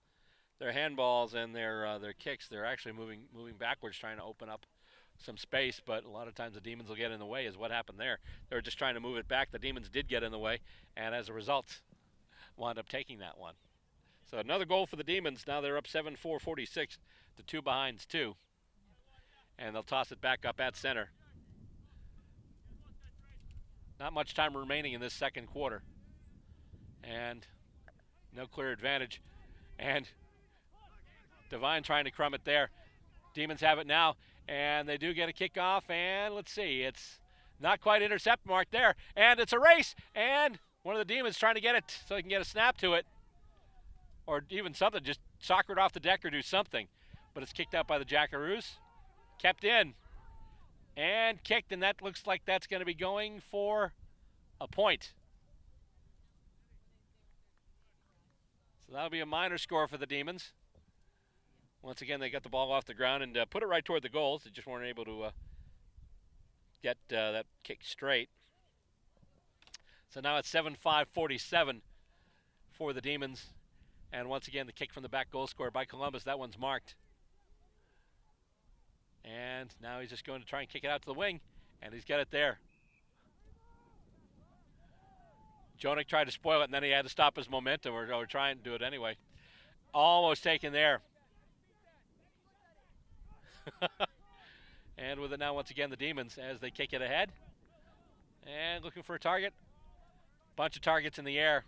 handballs and their kicks. They're actually moving backwards, trying to open up some space. But a lot of times the Demons will get in the way. Is what happened there. They were just trying to move it back. The Demons did get in the way, and as a result, wound up taking that one. So another goal for the Demons. Now they're up 7-4-46 to 2 behind 2. And they'll toss it back up at center. Not much time remaining in this second quarter. And no clear advantage. And Devine trying to crumb it there. Demons have it now. And they do get a kickoff. And let's see. It's not quite intercept mark there. And it's a race. And one of the Demons trying to get it so he can get a snap to it. Or even something. Just soccer it off the deck or do something. But it's kicked out by the Jackaroos. Kept in and kicked, and that looks like that's going to be going for a point. So that'll be a minor score for the Demons. Once again, they got the ball off the ground and put it right toward the goals. They just weren't able to get that kick straight. So now it's 7-5-47 for the Demons. And once again, the kick from the back goal scorer by Columbus. That one's marked. And now he's just going to try and kick it out to the wing, and he's got it there. Jonik tried to spoil it, and then he had to stop his momentum, or try and do it anyway. Almost taken there. And with it now, once again, the Demons as they kick it ahead. And looking for a target. Bunch of targets in the air.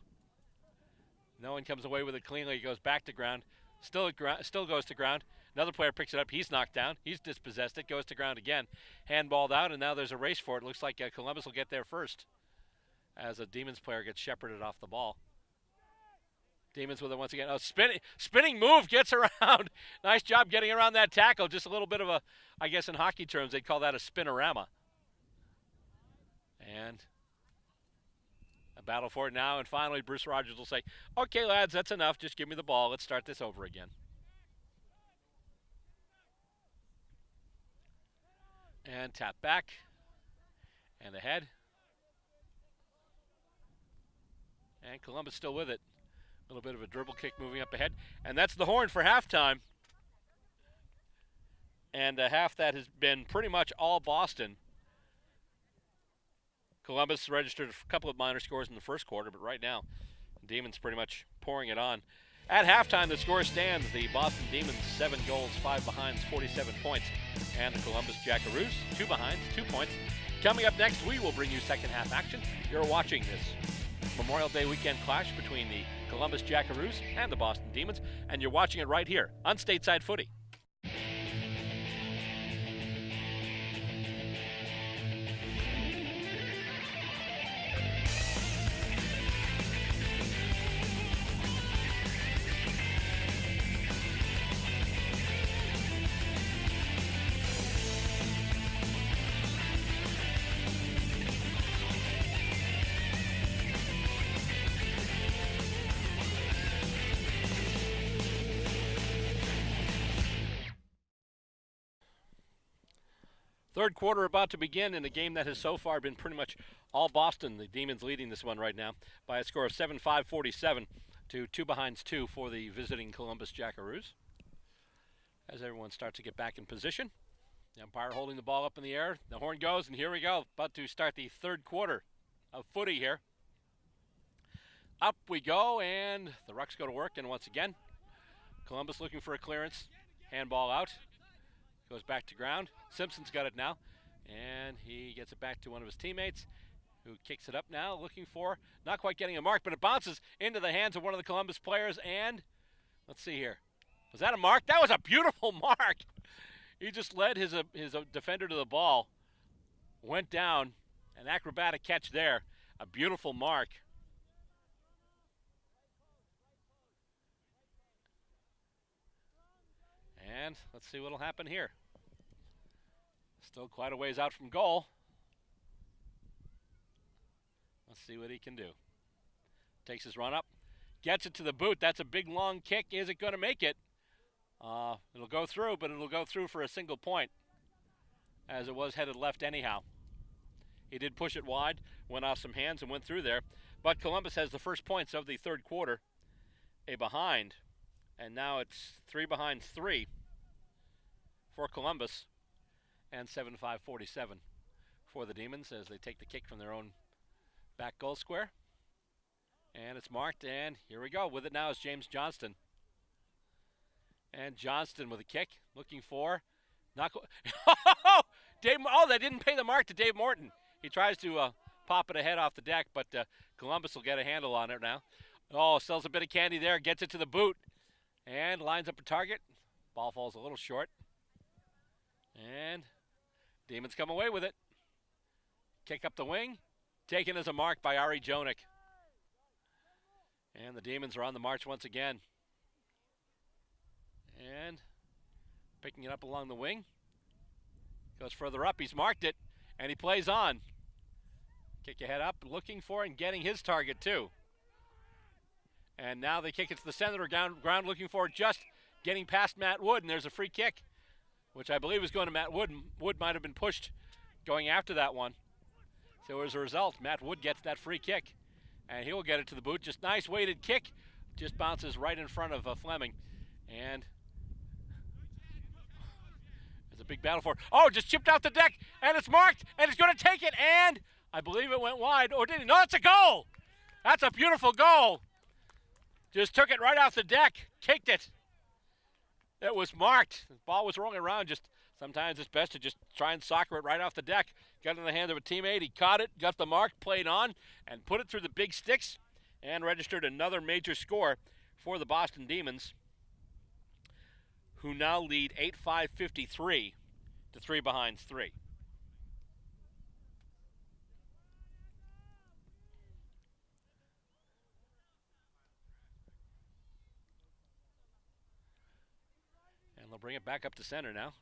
No one comes away with it cleanly. He goes back to ground. Still goes to ground. Another player picks it up. He's knocked down. He's dispossessed it. Goes to ground again. Handballed out, and now there's a race for it. Looks like Columbus will get there first as a Demons player gets shepherded off the ball. Demons with it once again. Oh, spinning move gets around. Nice job getting around that tackle. Just a little bit of a, I guess in hockey terms, they'd call that a spinorama. And a battle for it now, and finally Bruce Rogers will say, okay, lads, that's enough. Just give me the ball. Let's start this over again. And tap back and ahead. And Columbus still with it. A little bit of a dribble kick moving up ahead. And that's the horn for halftime. And a half that has been pretty much all Boston. Columbus registered a couple of minor scores in the first quarter, but right now, the Demons pretty much pouring it on. At halftime, the score stands. The Boston Demons, 7 goals, 5 behinds, 47 points. And the Columbus Jackaroos, 2 behinds, 2 points. Coming up next, we will bring you second half action. You're watching this Memorial Day weekend clash between the Columbus Jackaroos and the Boston Demons, and you're watching it right here on Stateside Footy. Third quarter about to begin in a game that has so far been pretty much all Boston. The Demons leading this one right now by a score of 7-5-47 to 2-2 for the visiting Columbus Jackaroos. As everyone starts to get back in position. The umpire holding the ball up in the air. The horn goes, and here we go. About to start the third quarter of footy here. Up we go, and the Rucks go to work, and once again, Columbus looking for a clearance. Handball out. Goes back to ground. Simpson's got it now, and he gets it back to one of his teammates, who kicks it up now, looking for, not quite getting a mark, but it bounces into the hands of one of the Columbus players, and let's see here. Was that a mark? That was a beautiful mark. He just led his defender to the ball, went down, an acrobatic catch there, a beautiful mark. And let's see what'll happen here. Still quite a ways out from goal. Let's see what he can do. Takes his run up, gets it to the boot. That's a big long kick. Is it going to make it? It'll go through, but it'll go through for a single point, as it was headed left anyhow. He did push it wide, went off some hands and went through there. But Columbus has the first points of the third quarter, a behind, and now it's 3-3 for Columbus, and 7-5-47 for the Demons as they take the kick from their own back goal square. And it's marked, and here we go. With it now is James Johnston. And Johnston with a kick, looking for, Dave. Oh, they didn't pay the mark to Dave Morton. He tries to pop it ahead off the deck, but Columbus will get a handle on it now. Oh, sells a bit of candy there, gets it to the boot, and lines up a target. Ball falls a little short. And Demons come away with it. Kick up the wing, taken as a mark by Ari Jonik. And the Demons are on the march once again. And picking it up along the wing. Goes further up, he's marked it, and he plays on. Kick ahead up, looking for and getting his target too. And now they kick it to the center of ground, looking for just getting past Matt Wood, and there's a free kick, which I believe was going to Matt Wood. Wood might have been pushed going after that one. So as a result, Matt Wood gets that free kick, and he will get it to the boot. Just nice weighted kick, just bounces right in front of Fleming, and there's a big battle for it. Oh, just chipped out the deck, and it's marked, and he's going to take it, and I believe it went wide, or did he? No, it's a goal. That's a beautiful goal. Just took it right off the deck, kicked it. It was marked. The ball was rolling around. Just sometimes it's best to just try and soccer it right off the deck. Got it in the hand of a teammate. He caught it, got the mark, played on, and put it through the big sticks, and registered another major score for the Boston Demons, who now lead 8-5-53 to 3-3. And they'll bring it back up to center now.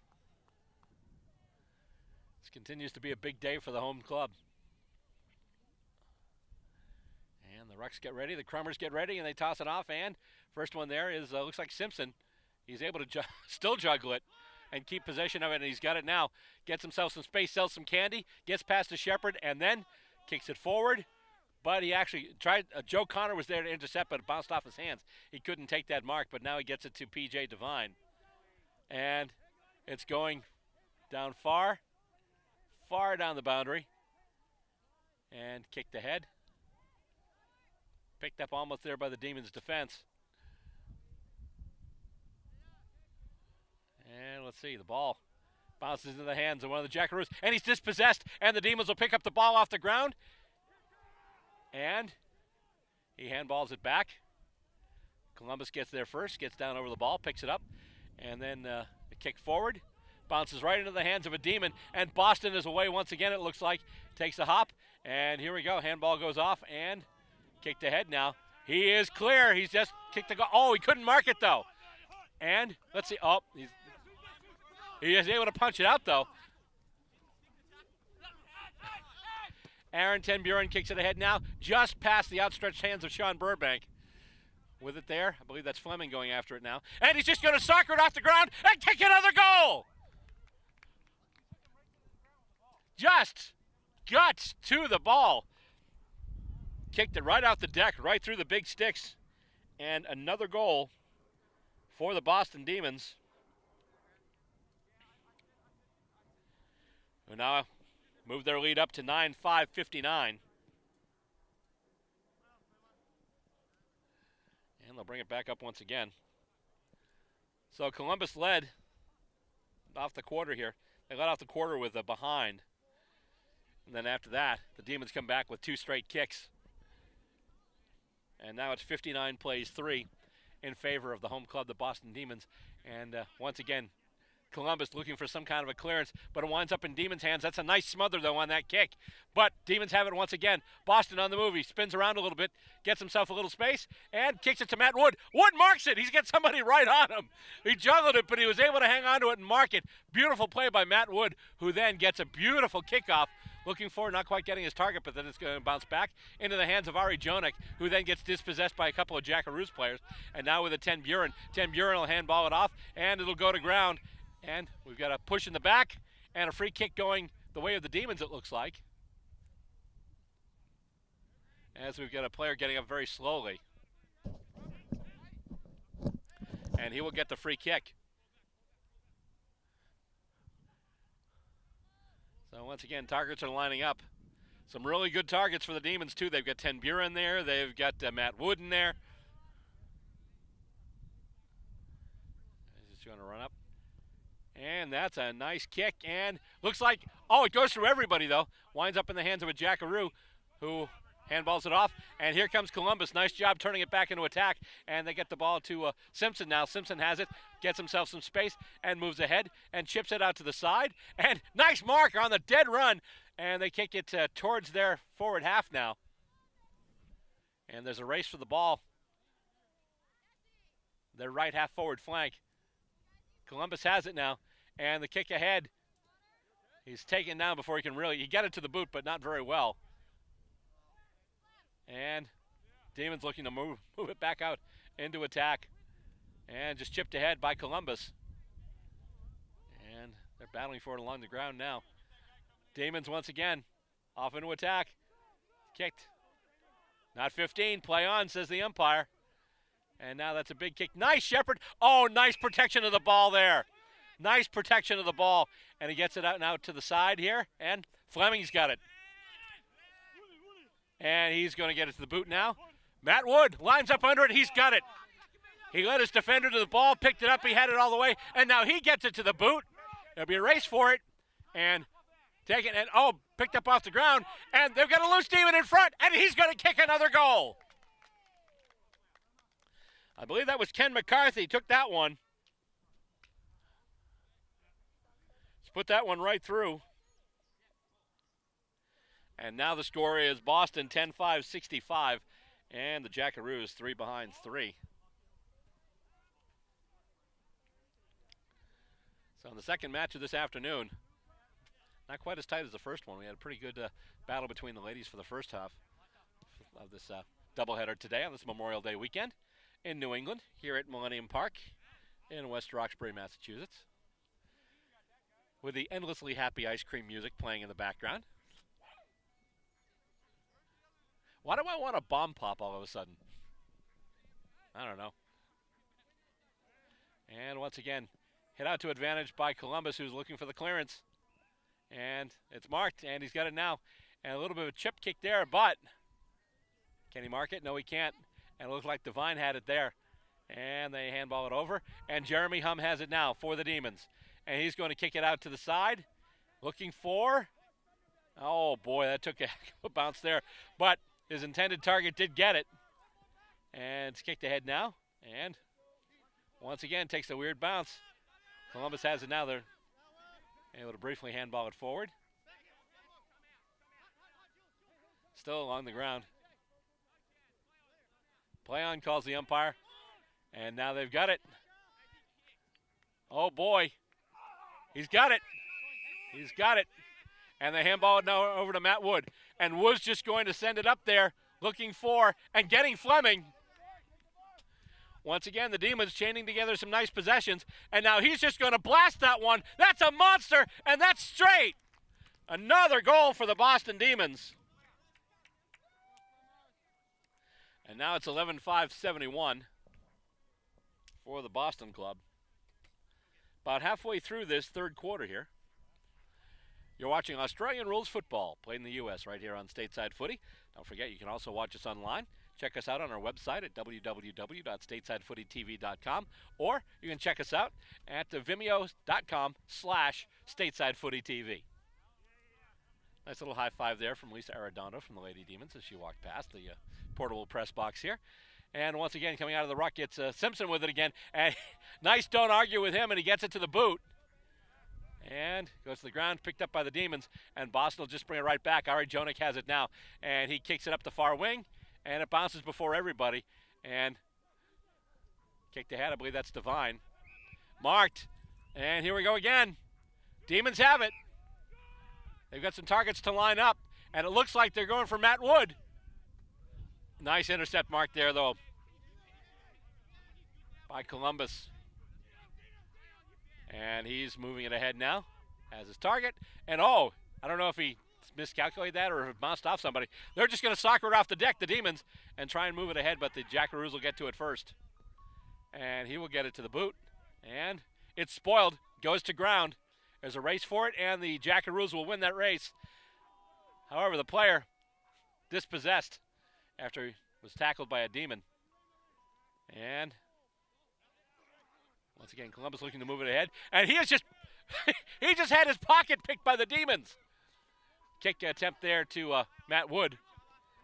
This continues to be a big day for the home club. And the Rucks get ready, the Crummers get ready, and they toss it off. And first one there is, looks like Simpson. He's able to still juggle it and keep possession of it, and he's got it now. Gets himself some space, sells some candy, gets past to Shepard, and then kicks it forward. But he actually tried, Joe Connor was there to intercept, but it bounced off his hands. He couldn't take that mark, but now he gets it to P.J. Devine. And it's going down far down the boundary. And kicked ahead. Picked up almost there by the Demons' defense. And let's see, the ball bounces into the hands of one of the Jackaroos, and he's dispossessed, and the Demons will pick up the ball off the ground. And he handballs it back. Columbus gets there first, gets down over the ball, picks it up, and then a kick forward. Bounces right into the hands of a Demon, and Boston is away once again, it looks like. Takes a hop, and here we go. Handball goes off, and kicked ahead now. He is clear. He's just kicked the goal. Oh, he couldn't mark it, though. And let's see. Oh, he is able to punch it out, though. Aaron Ten Buren kicks it ahead now, just past the outstretched hands of Sean Burbank. With it there, I believe that's Fleming going after it now. And he's just going to soccer it off the ground and kick another goal! just guts to the ball. Kicked it right out the deck, right through the big sticks. And another goal for the Boston Demons, who now move their lead up to 9-5-59. And they'll bring it back up once again. So Columbus led off the quarter here. They led off the quarter with a behind. And then after that, the Demons come back with 2 straight kicks. And now it's 59 plays 3 in favor of the home club, the Boston Demons. And once again, Columbus looking for some kind of a clearance, but it winds up in Demons' hands. That's a nice smother, though, on that kick. But Demons have it once again. Boston on the move. He spins around a little bit, gets himself a little space, and kicks it to Matt Wood. Wood marks it. He's got somebody right on him. He juggled it, but he was able to hang on to it and mark it. Beautiful play by Matt Wood, who then gets a beautiful kickoff. Looking for, not quite getting his target, but then it's going to bounce back into the hands of Ari Jonik, who then gets dispossessed by a couple of Jackaroos players. And now with a Ten Buren. Ten Buren will handball it off, and it'll go to ground. And we've got a push in the back and a free kick going the way of the Demons, it looks like. As we've got a player getting up very slowly. And he will get the free kick. So once again, targets are lining up. Some really good targets for the Demons, too. They've got Ten Buren there. They've got Matt Wood in there. He's just going to run up. And that's a nice kick. And looks like, it goes through everybody, though. Winds up in the hands of a Jackaroo, who handballs it off. And here comes Columbus. Nice job turning it back into attack. And they get the ball to Simpson now. Simpson has it, gets himself some space, and moves ahead and chips it out to the side. And nice mark on the dead run. And they kick it towards their forward half now. And there's a race for the ball. Their right half forward flank. Columbus has it now. And the kick ahead. He's taken down before he got it to the boot, but not very well. And Demons looking to move it back out into attack. And just chipped ahead by Columbus. And they're battling for it along the ground now. Demons once again off into attack. Kicked. Not 15. Play on, says the umpire. And now that's a big kick. Nice, Shepard. Oh, nice protection of the ball there. Nice protection of the ball. And he gets it out and out to the side here. And Fleming's got it. And he's going to get it to the boot now. Matt Wood lines up under it. He's got it. He led his defender to the ball, picked it up. He had it all the way. And now he gets it to the boot. There'll be a race for it. And take it. And, picked up off the ground. And they've got a loose Demon in front. And he's going to kick another goal. I believe that was Ken McCarthy. Took that one. Let's put that one right through. And now the score is Boston 10-5-65. And the Jackaroos 3 behind 3. So in the second match of this afternoon, not quite as tight as the first one. We had a pretty good battle between the ladies for the first half of this doubleheader today on this Memorial Day weekend in New England, here at Millennium Park in West Roxbury, Massachusetts, with the endlessly happy ice cream music playing in the background. Why do I want a bomb pop all of a sudden? I don't know. And once again, hit out to advantage by Columbus, who's looking for the clearance. And it's marked, and he's got it now. And a little bit of a chip kick there, but can he mark it? No, he can't. And it looks like Devine had it there. And they handball it over. And Jeremy Hum has it now for the Demons. And he's going to kick it out to the side. Looking for, oh boy, that took a bounce there. But his intended target did get it. And it's kicked ahead now. And once again, takes a weird bounce. Columbus has it now. They're able to briefly handball it forward. Still along the ground. Play on, calls the umpire. And now they've got it. Oh boy. He's got it. He's got it. And they handball it now over to Matt Wood. And Wood's just going to send it up there, looking for and getting Fleming. Once again, the Demons chaining together some nice possessions. And now he's just going to blast that one. That's a monster, and that's straight. Another goal for the Boston Demons. And now it's 11-5-71 for the Boston club. About halfway through this third quarter here. You're watching Australian Rules Football, played in the U.S. right here on Stateside Footy. Don't forget, you can also watch us online. Check us out on our website at www.statesidefootytv.com, or you can check us out at vimeo.com/stateside-footy-tv. Nice little high five there from Lisa Arredondo from the Lady Demons as she walked past the portable press box here. And once again, coming out of the ruck, it's Simpson with it again. And nice, don't argue with him, and he gets it to the boot. And goes to the ground, picked up by the Demons, and Boston will just bring it right back. Ari Jonik has it now, and he kicks it up the far wing, and it bounces before everybody. And kicked ahead, I believe that's Devine. Marked, and here we go again. Demons have it. They've got some targets to line up, and it looks like they're going for Matt Wood. Nice intercept mark there, though, by Columbus. And he's moving it ahead now, has his target. And I don't know if he miscalculated that or if it bounced off somebody. They're just going to soccer it off the deck, the Demons, and try and move it ahead, but the Jackaroos will get to it first. And he will get it to the boot. And it's spoiled, goes to ground. There's a race for it, and the Jackaroos will win that race. However, the player dispossessed after he was tackled by a Demon. And once again, Columbus looking to move it ahead. And he just had his pocket picked by the Demons. Kick attempt there to Matt Wood.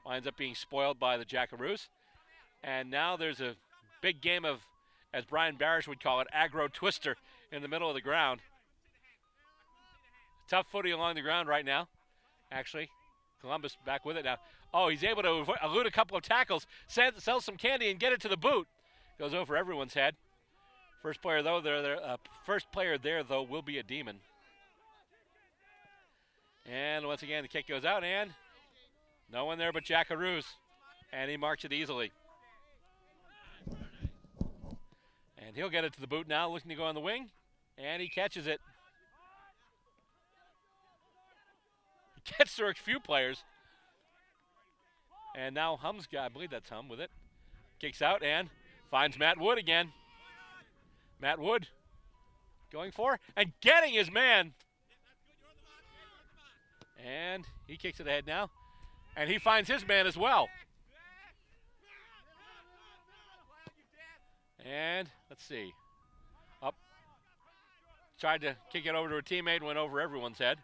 Winds up being spoiled by the Jackaroos. And now there's a big game of, as Brian Barish would call it, aggro twister in the middle of the ground. Tough footy along the ground right now. Actually, Columbus back with it now. Oh, he's able to elude a couple of tackles, sell some candy, and get it to the boot. Goes over everyone's head. First player there, though, will be a Demon. And once again, the kick goes out, and no one there but Jackaroos. And he marks it easily. And he'll get it to the boot now, looking to go on the wing. And he catches it. He gets through a few players. And now Hum's got, I believe that's Hum with it. Kicks out and finds Matt Wood again. Matt Wood going for and getting his man. And he kicks it ahead now. And he finds his man as well. And let's see. Up. Tried to kick it over to a teammate, went over everyone's head.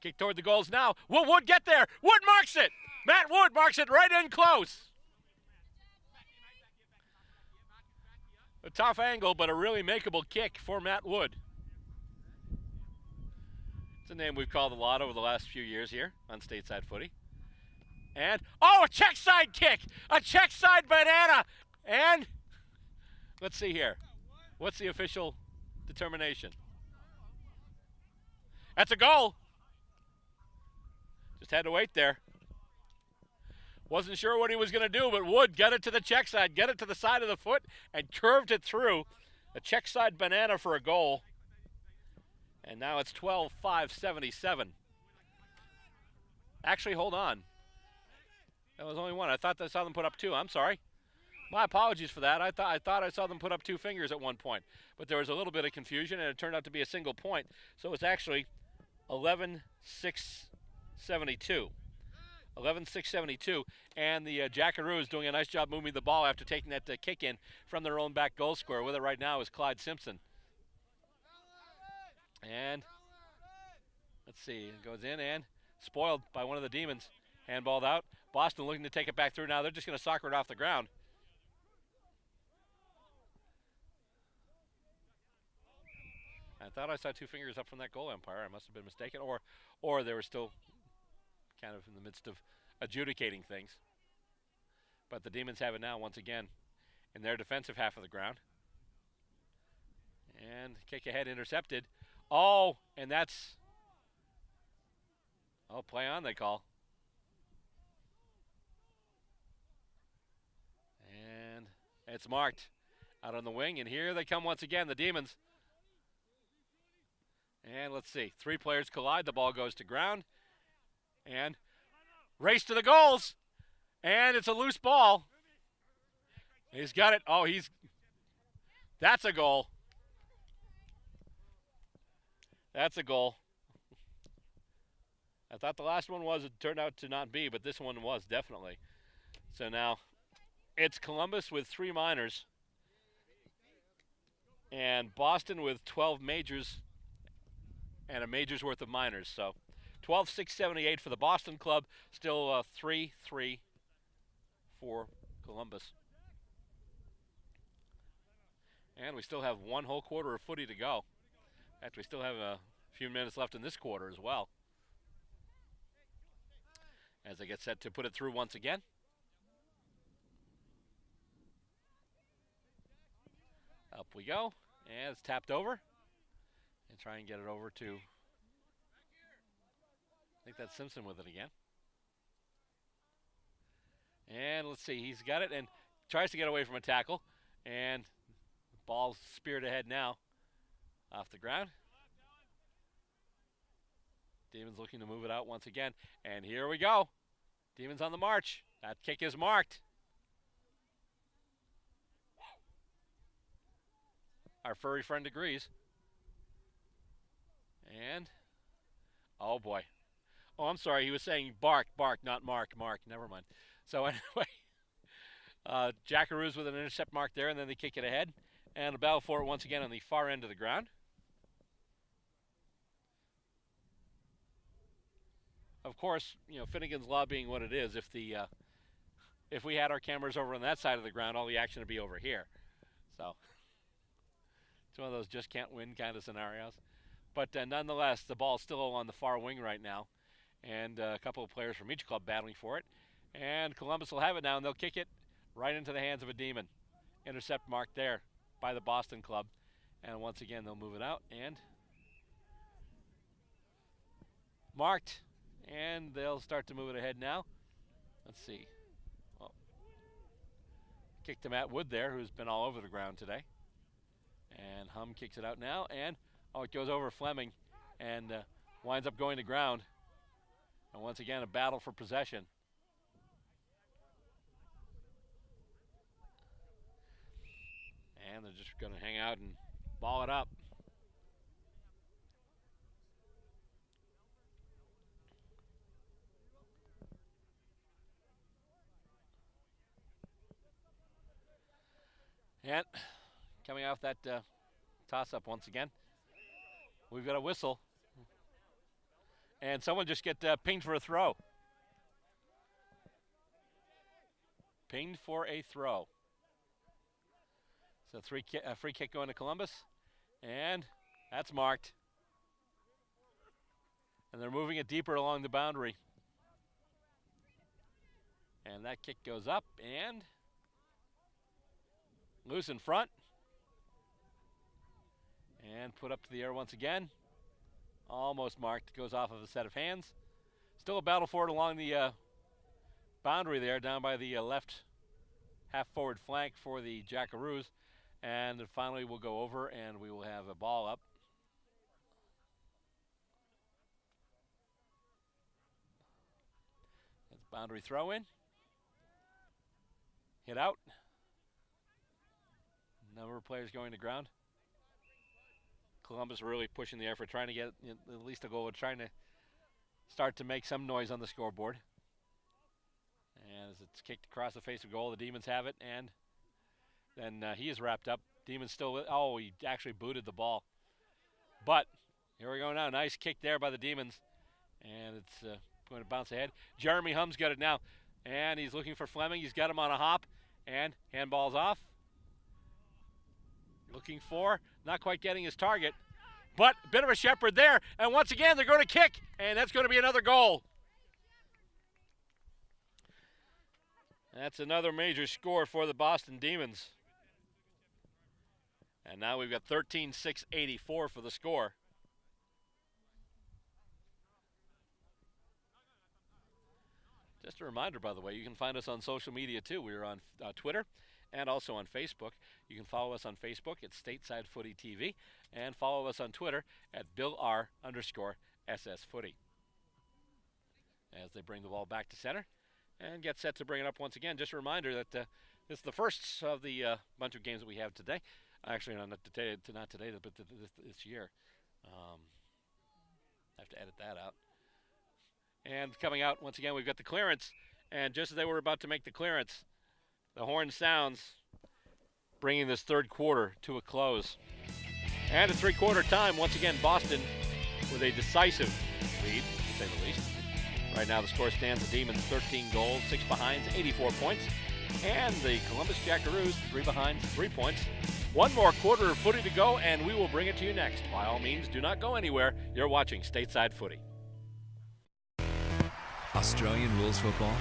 Kick toward the goals now. Will Wood get there? Wood marks it. Matt Wood marks it right in close. A tough angle, but a really makeable kick for Matt Wood. It's a name we've called a lot over the last few years here on Stateside Footy. And, a check side kick! A check side banana! And, let's see here. What's the official determination? That's a goal. Just had to wait there. Wasn't sure what he was going to do, but Wood got it to the check side, got it to the side of the foot, and curved it through. A check side banana for a goal. And now it's 12-5-77. Actually, hold on. That was only one. I thought I saw them put up two. I'm sorry. My apologies for that. I thought I saw them put up two fingers at one point. But there was a little bit of confusion, and it turned out to be a single point. So it's actually 11-6-72. 11-6-72, and the Jackaroos doing a nice job moving the ball after taking that kick in from their own back goal scorer. With it right now is Clyde Simpson. And let's see, it goes in and spoiled by one of the Demons. Handballed out. Boston looking to take it back through now. They're just going to soccer it off the ground. I thought I saw two fingers up from that goal umpire. I must have been mistaken, or they were still kind of in the midst of adjudicating things. But the Demons have it now once again in their defensive half of the ground. And kick ahead intercepted. And that's play on they call. And it's marked out on the wing, and here they come once again, the Demons. And let's see. 3 players collide. The ball goes to ground. And race to the goals. And it's a loose ball. He's got it. Oh, that's a goal. That's a goal. I thought the last one was. It turned out to not be, but this one was definitely. So now it's Columbus with 3 minors and Boston with 12 majors and a major's worth of minors. So 12,678 for the Boston club. Still 3-3 for Columbus. And we still have 1 whole quarter of footy to go. In fact, we still have a few minutes left in this quarter as well. As they get set to put it through once again. Up we go. And it's tapped over. And try and get it over to, I think that's Simpson with it again. And let's see, he's got it and tries to get away from a tackle. And the ball's speared ahead now off the ground. Demons looking to move it out once again. And here we go. Demons on the march. That kick is marked. Our furry friend agrees. And, oh boy. Oh, I'm sorry. He was saying bark, not mark. Never mind. So anyway, Jackaroos with an intercept mark there, and then they kick it ahead. And a battle for it once again on the far end of the ground. Of course, you know, Finnegan's Law being what it is, if we had our cameras over on that side of the ground, all the action would be over here. So it's one of those just can't win kind of scenarios. But nonetheless, the ball's still on the far wing right now, and a couple of players from each club battling for it. And Columbus will have it now, and they'll kick it right into the hands of a Demon. Intercept marked there by the Boston club. And once again, they'll move it out and marked. And they'll start to move it ahead now. Let's see. Well, kick to Matt Wood there, who's been all over the ground today. And Hum kicks it out now. And, oh, it goes over Fleming and winds up going to ground. And once again, a battle for possession. And they're just going to hang out and ball it up. And coming off that toss-up once again, we've got a whistle. And someone just get pinged for a throw. Pinged for a throw. So a free kick going to Columbus. And that's marked. And they're moving it deeper along the boundary. And that kick goes up and loose in front. And put up to the air once again. Almost marked. Goes off of a set of hands. Still a battle for it along the boundary there, down by the left half-forward flank for the Jackaroos. And finally we'll go over and we will have a ball up. That's boundary throw in. Hit out. Number of players going to ground. Columbus really pushing the effort, trying to get at least a goal, trying to start to make some noise on the scoreboard. And as it's kicked across the face of goal, the Demons have it, and then he is wrapped up. Demons still with, oh, he actually booted the ball. But here we go now. Nice kick there by the Demons. And it's going to bounce ahead. Jeremy Hum's got it now. And he's looking for Fleming. He's got him on a hop. And handball's off. Looking for, not quite getting his target. But a bit of a shepherd there. And once again, they're going to kick. And that's going to be another goal. That's another major score for the Boston Demons. And now we've got 13-6-84 for the score. Just a reminder, by the way, you can find us on social media too. We're on Twitter and also on Facebook. You can follow us on Facebook at Stateside Footy TV and follow us on Twitter at BillR_SS Footy. As they bring the ball back to center and get set to bring it up once again. Just a reminder that this is the first of the bunch of games that we have today. Actually, not today, but this year. I have to edit that out. And coming out, once again, we've got the clearance. And just as they were about to make the clearance, the horn sounds, bringing this third quarter to a close. And at three-quarter time, once again, Boston with a decisive lead, to say the least. Right now, the score stands: the Demons 13 goals, 6 behinds, 84 points. And the Columbus Jackaroos 3 behinds, 3 points. One more quarter of footy to go, and we will bring it to you next. By all means, do not go anywhere. You're watching Stateside Footy. Australian Rules Football?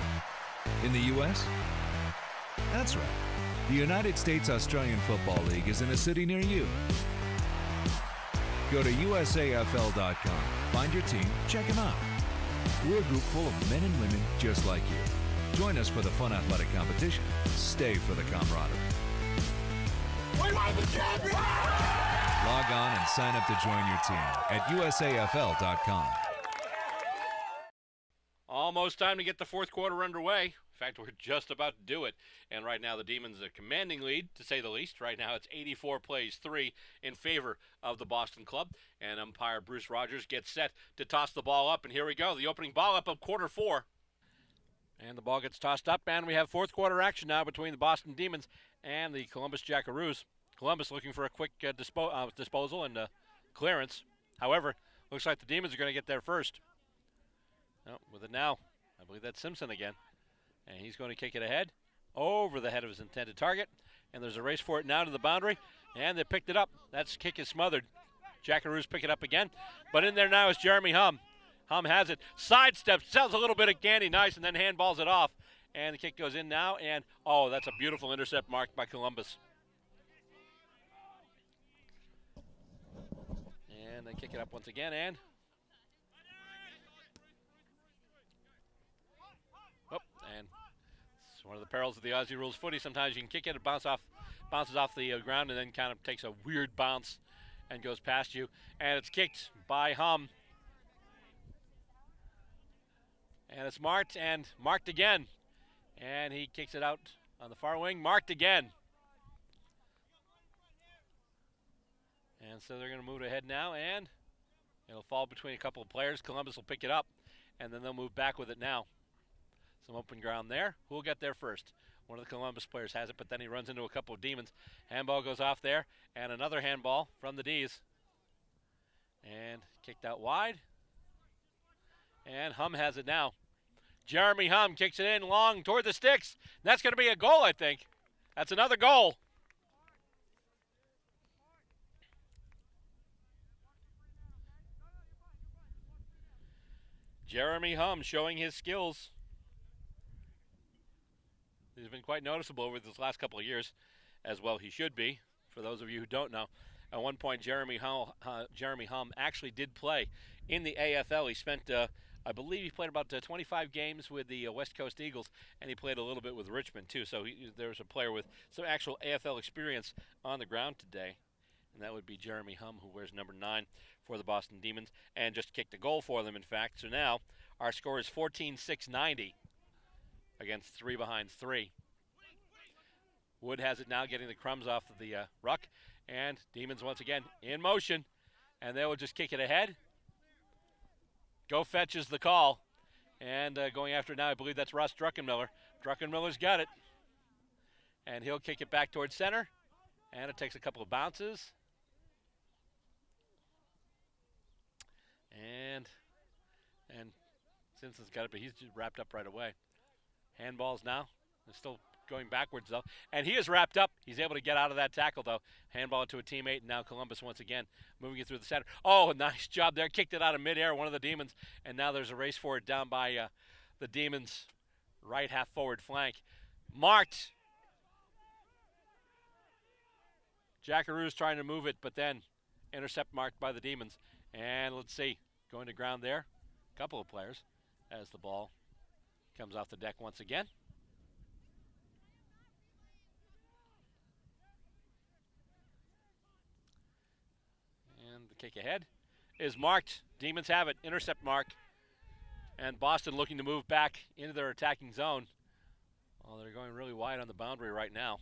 In the U.S.? That's right. The United States Australian Football League is in a city near you. Go to USAFL.com, find your team, check them out. We're a group full of men and women just like you. Join us for the fun athletic competition. Stay for the camaraderie. We are the champions! Log on and sign up to join your team at USAFL.com. Almost time to get the fourth quarter underway. In fact, we're just about to do it. And right now, the Demons are a commanding lead, to say the least. Right now, it's 84 plays 3 in favor of the Boston club. And umpire Bruce Rogers gets set to toss the ball up. And here we go, the opening ball up of quarter 4. And the ball gets tossed up, and we have fourth quarter action now between the Boston Demons and the Columbus Jackaroos. Columbus looking for a quick disposal and clearance. However, looks like the Demons are going to get there first. Oh, with it now, I believe that's Simpson again. And he's going to kick it ahead, over the head of his intended target. And there's a race for it now to the boundary, and they picked it up. That kick is smothered. Jackaroos pick it up again. But in there now is Jeremy Hum. Hum has it, sidesteps, sells a little bit of candy, nice, and then handballs it off. And the kick goes in now, and oh, that's a beautiful intercept marked by Columbus. And they kick it up once again, and and it's one of the perils of the Aussie Rules Footy. Sometimes you can kick it, it bounces off the ground, and then kind of takes a weird bounce and goes past you. And it's kicked by Hum. And it's marked and marked again. And he kicks it out on the far wing, marked again. And so they're going to move ahead now, and it'll fall between a couple of players. Columbus will pick it up, and then they'll move back with it now. Some open ground there. Who'll get there first? One of the Columbus players has it, but then he runs into a couple of Demons. Handball goes off there, and another handball from the D's. And kicked out wide. And Hum has it now. Jeremy Hum kicks it in long toward the sticks. That's going to be a goal, I think. That's another goal. Jeremy Hum showing his skills. He's been quite noticeable over this last couple of years, as well he should be. For those of you who don't know, at one point Jeremy Hum actually did play in the AFL. He spent, I believe he played about 25 games with the West Coast Eagles, and he played a little bit with Richmond too. So there's a player with some actual AFL experience on the ground today, and that would be Jeremy Hum, who wears number 9 for the Boston Demons, and just kicked a goal for them, in fact. So now our score is 14-6-90 against 3 behind 3. Wood has it now, getting the crumbs off of the ruck, and Demons once again in motion, and they will just kick it ahead. Go Fetch is the call, and going after it now, I believe that's Ross Druckenmiller. Druckenmiller's got it, and he'll kick it back towards center, and it takes a couple of bounces. And Simpson's got it, but he's just wrapped up right away. Handballs now. They're still going backwards, though. And he is wrapped up. He's able to get out of that tackle, though. Handball into a teammate, and now Columbus once again moving it through the center. Oh, nice job there. Kicked it out of midair, one of the Demons. And now there's a race for it down by the Demons' right half-forward flank. Marked. Jackaroos trying to move it, but then intercept marked by the Demons. And let's see, going to ground there. A couple of players as the ball comes off the deck once again. kick ahead is marked. Demons have it. Intercept mark. And Boston looking to move back into their attacking zone. Well, they're going really wide on the boundary right now.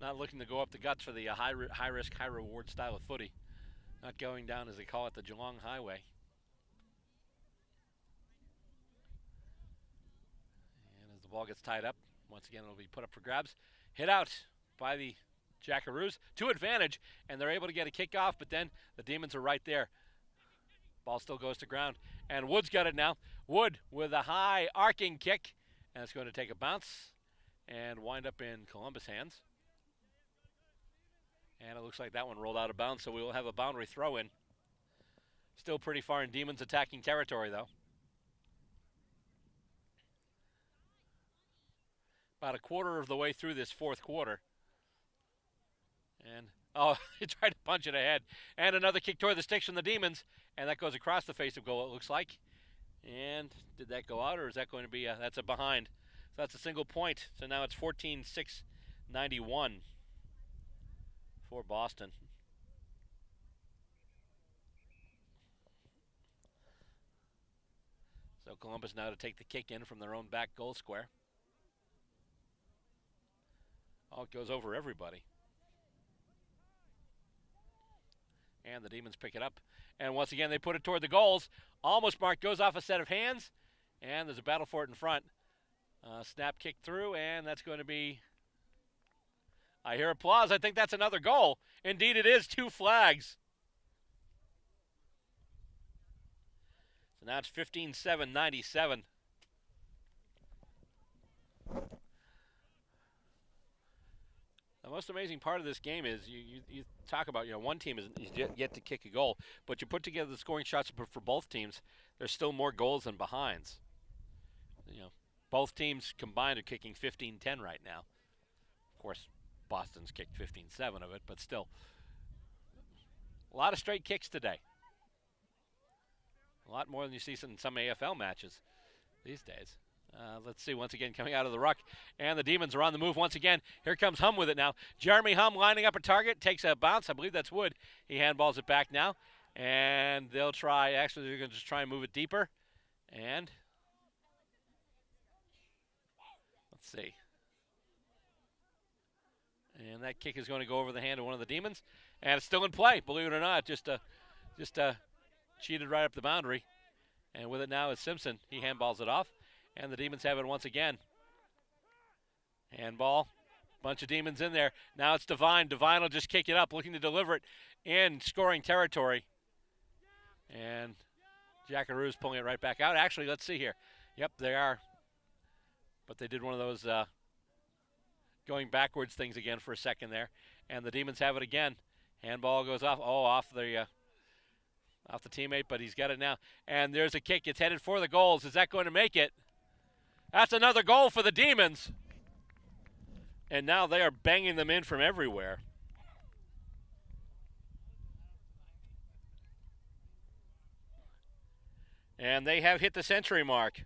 Not looking to go up the guts for the high risk, high reward style of footy. Not going down, as they call it, the Geelong Highway. And as the ball gets tied up, once again it'll be put up for grabs. Hit out by the Jackaroos to advantage, and they're able to get a kickoff, but then the Demons are right there. Ball still goes to ground, and Wood's got it now. Wood with a high arcing kick, and it's going to take a bounce and wind up in Columbus hands. And it looks like that one rolled out of bounds, so we will have a boundary throw in. Still pretty far in Demons attacking territory, though. About a quarter of the way through this fourth quarter. And, oh, he tried to punch it ahead. And another kick toward the sticks from the Demons, and that goes across the face of goal, it looks like. And did that go out, or is that going to be that's a behind? So that's a single point. So now it's 14-6-91 for Boston. So Columbus now to take the kick in from their own back goal square. Oh, it goes over everybody. And the Demons pick it up. And once again, they put it toward the goals. Almost marked, goes off a set of hands. And there's a battle for it in front. Snap kick through, and that's going to be... I hear applause. I think that's another goal. Indeed, it is. 2 flags. So now it's 15-7-97. The most amazing part of this game is you talk about, one team is yet to kick a goal, but you put together the scoring shots for both teams, there's still more goals than behinds. Both teams combined are kicking 15-10 right now. Of course, Boston's kicked 15-7 of it, but still. A lot of straight kicks today. A lot more than you see in some AFL matches these days. Let's see, once again, coming out of the ruck. And the Demons are on the move once again. Here comes Hum with it now. Jeremy Hum lining up a target, takes a bounce. I believe that's Wood. He handballs it back now. And they'll try, actually, they're going to just try and move it deeper. And let's see. And that kick is going to go over the hand of one of the Demons. And it's still in play, believe it or not. Just cheated right up the boundary. And with it now is Simpson. He handballs it off. And the Demons have it once again. Handball. Bunch of Demons in there. Now it's Devine. Devine will just kick it up, looking to deliver it in scoring territory. And Jackaroos pulling it right back out. Actually, let's see here. Yep, they are. But they did one of those going backwards things again for a second there. And the Demons have it again. Handball goes off. Oh, off the teammate, but he's got it now. And there's a kick. It's headed for the goals. Is that going to make it? That's another goal for the Demons. And now they are banging them in from everywhere. And they have hit the century mark.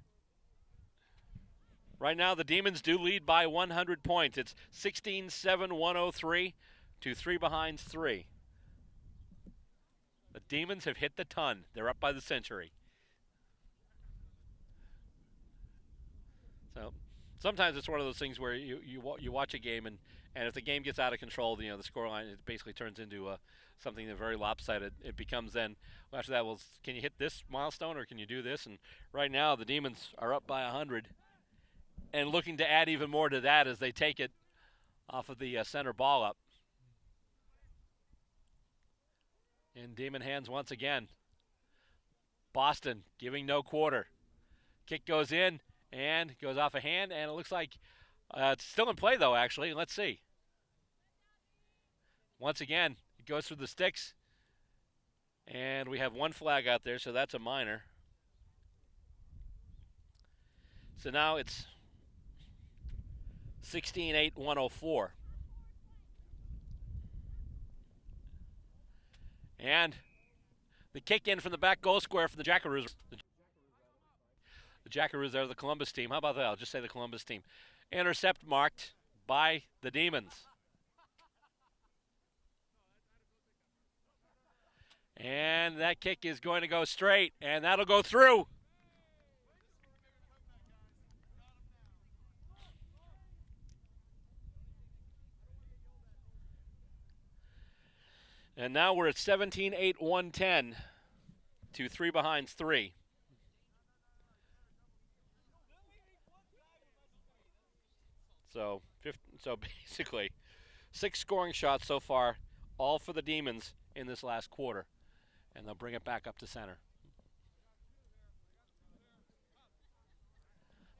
Right now, the Demons do lead by 100 points. It's 16-7-103 to 3 behind 3. The Demons have hit the ton. They're up by the century. So sometimes it's one of those things where you watch a game, and if the game gets out of control, the scoreline, it basically turns into something that's very lopsided. It becomes then, well, after that, well, can you hit this milestone or can you do this? And right now the Demons are up by 100 and looking to add even more to that as they take it off of the center ball up. In Demon hands once again. Boston giving no quarter. Kick goes in and goes off a hand, and it looks like it's still in play, though, actually. Let's see. Once again, it goes through the sticks, and we have 1 flag out there, so that's a minor. So now it's 16-8-104. And the kick in from the back goal square for the Jackaroos. The Jackaroos are the Columbus team. How about that? I'll just say the Columbus team. Intercept marked by the Demons. And that kick is going to go straight, and that'll go through. And now we're at 17-8, 110 to 3 behind 3. So basically, 6 scoring shots so far, all for the Demons in this last quarter. And they'll bring it back up to center.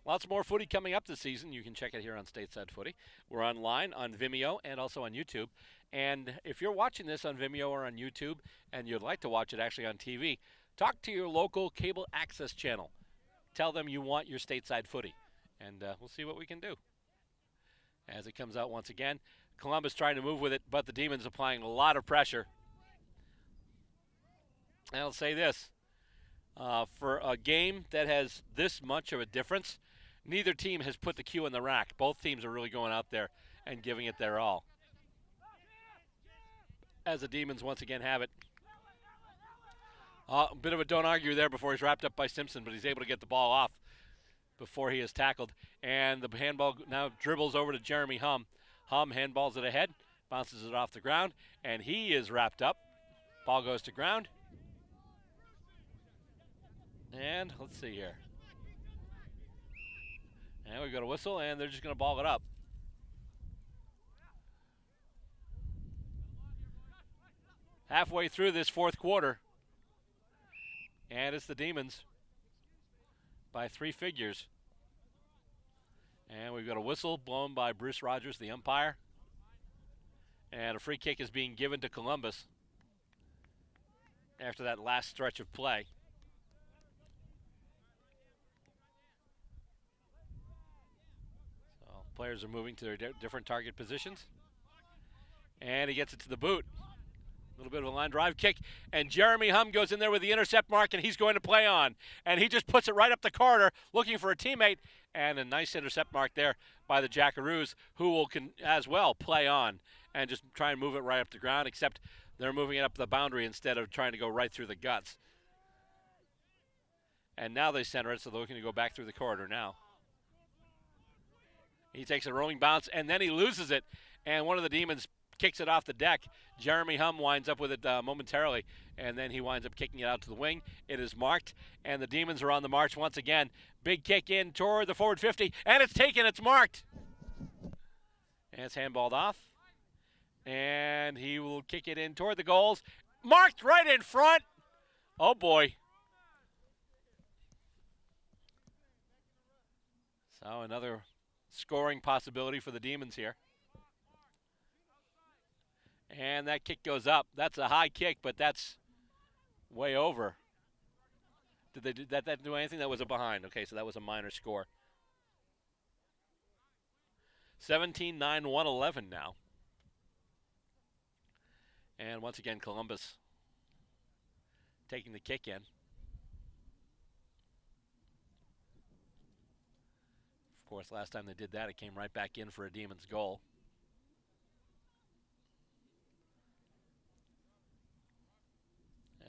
Lots more footy coming up this season. You can check it here on Stateside Footy. We're online on Vimeo and also on YouTube. And if you're watching this on Vimeo or on YouTube and you'd like to watch it actually on TV, talk to your local cable access channel. Tell them you want your Stateside Footy, and we'll see what we can do. As it comes out once again, Columbus trying to move with it, but the Demons applying a lot of pressure. And I'll say this, for a game that has this much of a difference, neither team has put the cue in the rack. Both teams are really going out there and giving it their all. As the Demons once again have it. A bit of a don't argue there before he's wrapped up by Simpson, but he's able to get the ball off before he is tackled. And the handball now dribbles over to Jeremy Hum. Hum handballs it ahead, bounces it off the ground, and he is wrapped up. Ball goes to ground. And let's see here. And we've got a whistle, and they're just going to ball it up. Halfway through this fourth quarter. And it's the Demons by 3 figures. And we've got a whistle blown by Bruce Rogers, the umpire. And a free kick is being given to Columbus after that last stretch of play. So players are moving to their different target positions. And he gets it to the boot. A little bit of a line drive kick, and Jeremy Hum goes in there with the intercept mark, and he's going to play on. And he just puts it right up the corner, looking for a teammate, and a nice intercept mark there by the Jackaroos, who will as well play on and just try and move it right up the ground, except they're moving it up the boundary instead of trying to go right through the guts. And now they center it, so they're looking to go back through the corridor now. He takes a rolling bounce, and then he loses it, and one of the Demons kicks it off the deck. Jeremy Hum winds up with it momentarily, and then he winds up kicking it out to the wing. It is marked, and the Demons are on the march once again. Big kick in toward the forward 50, and it's taken, it's marked. And it's handballed off, and he will kick it in toward the goals. Marked right in front. Oh, boy. So another scoring possibility for the Demons here. And that kick goes up. That's a high kick, but that's way over. Did they do that do anything? That was a behind. Okay, so that was a minor score. 17-9, 111 now. And once again, Columbus taking the kick in. Of course, last time they did that, it came right back in for a Demons goal.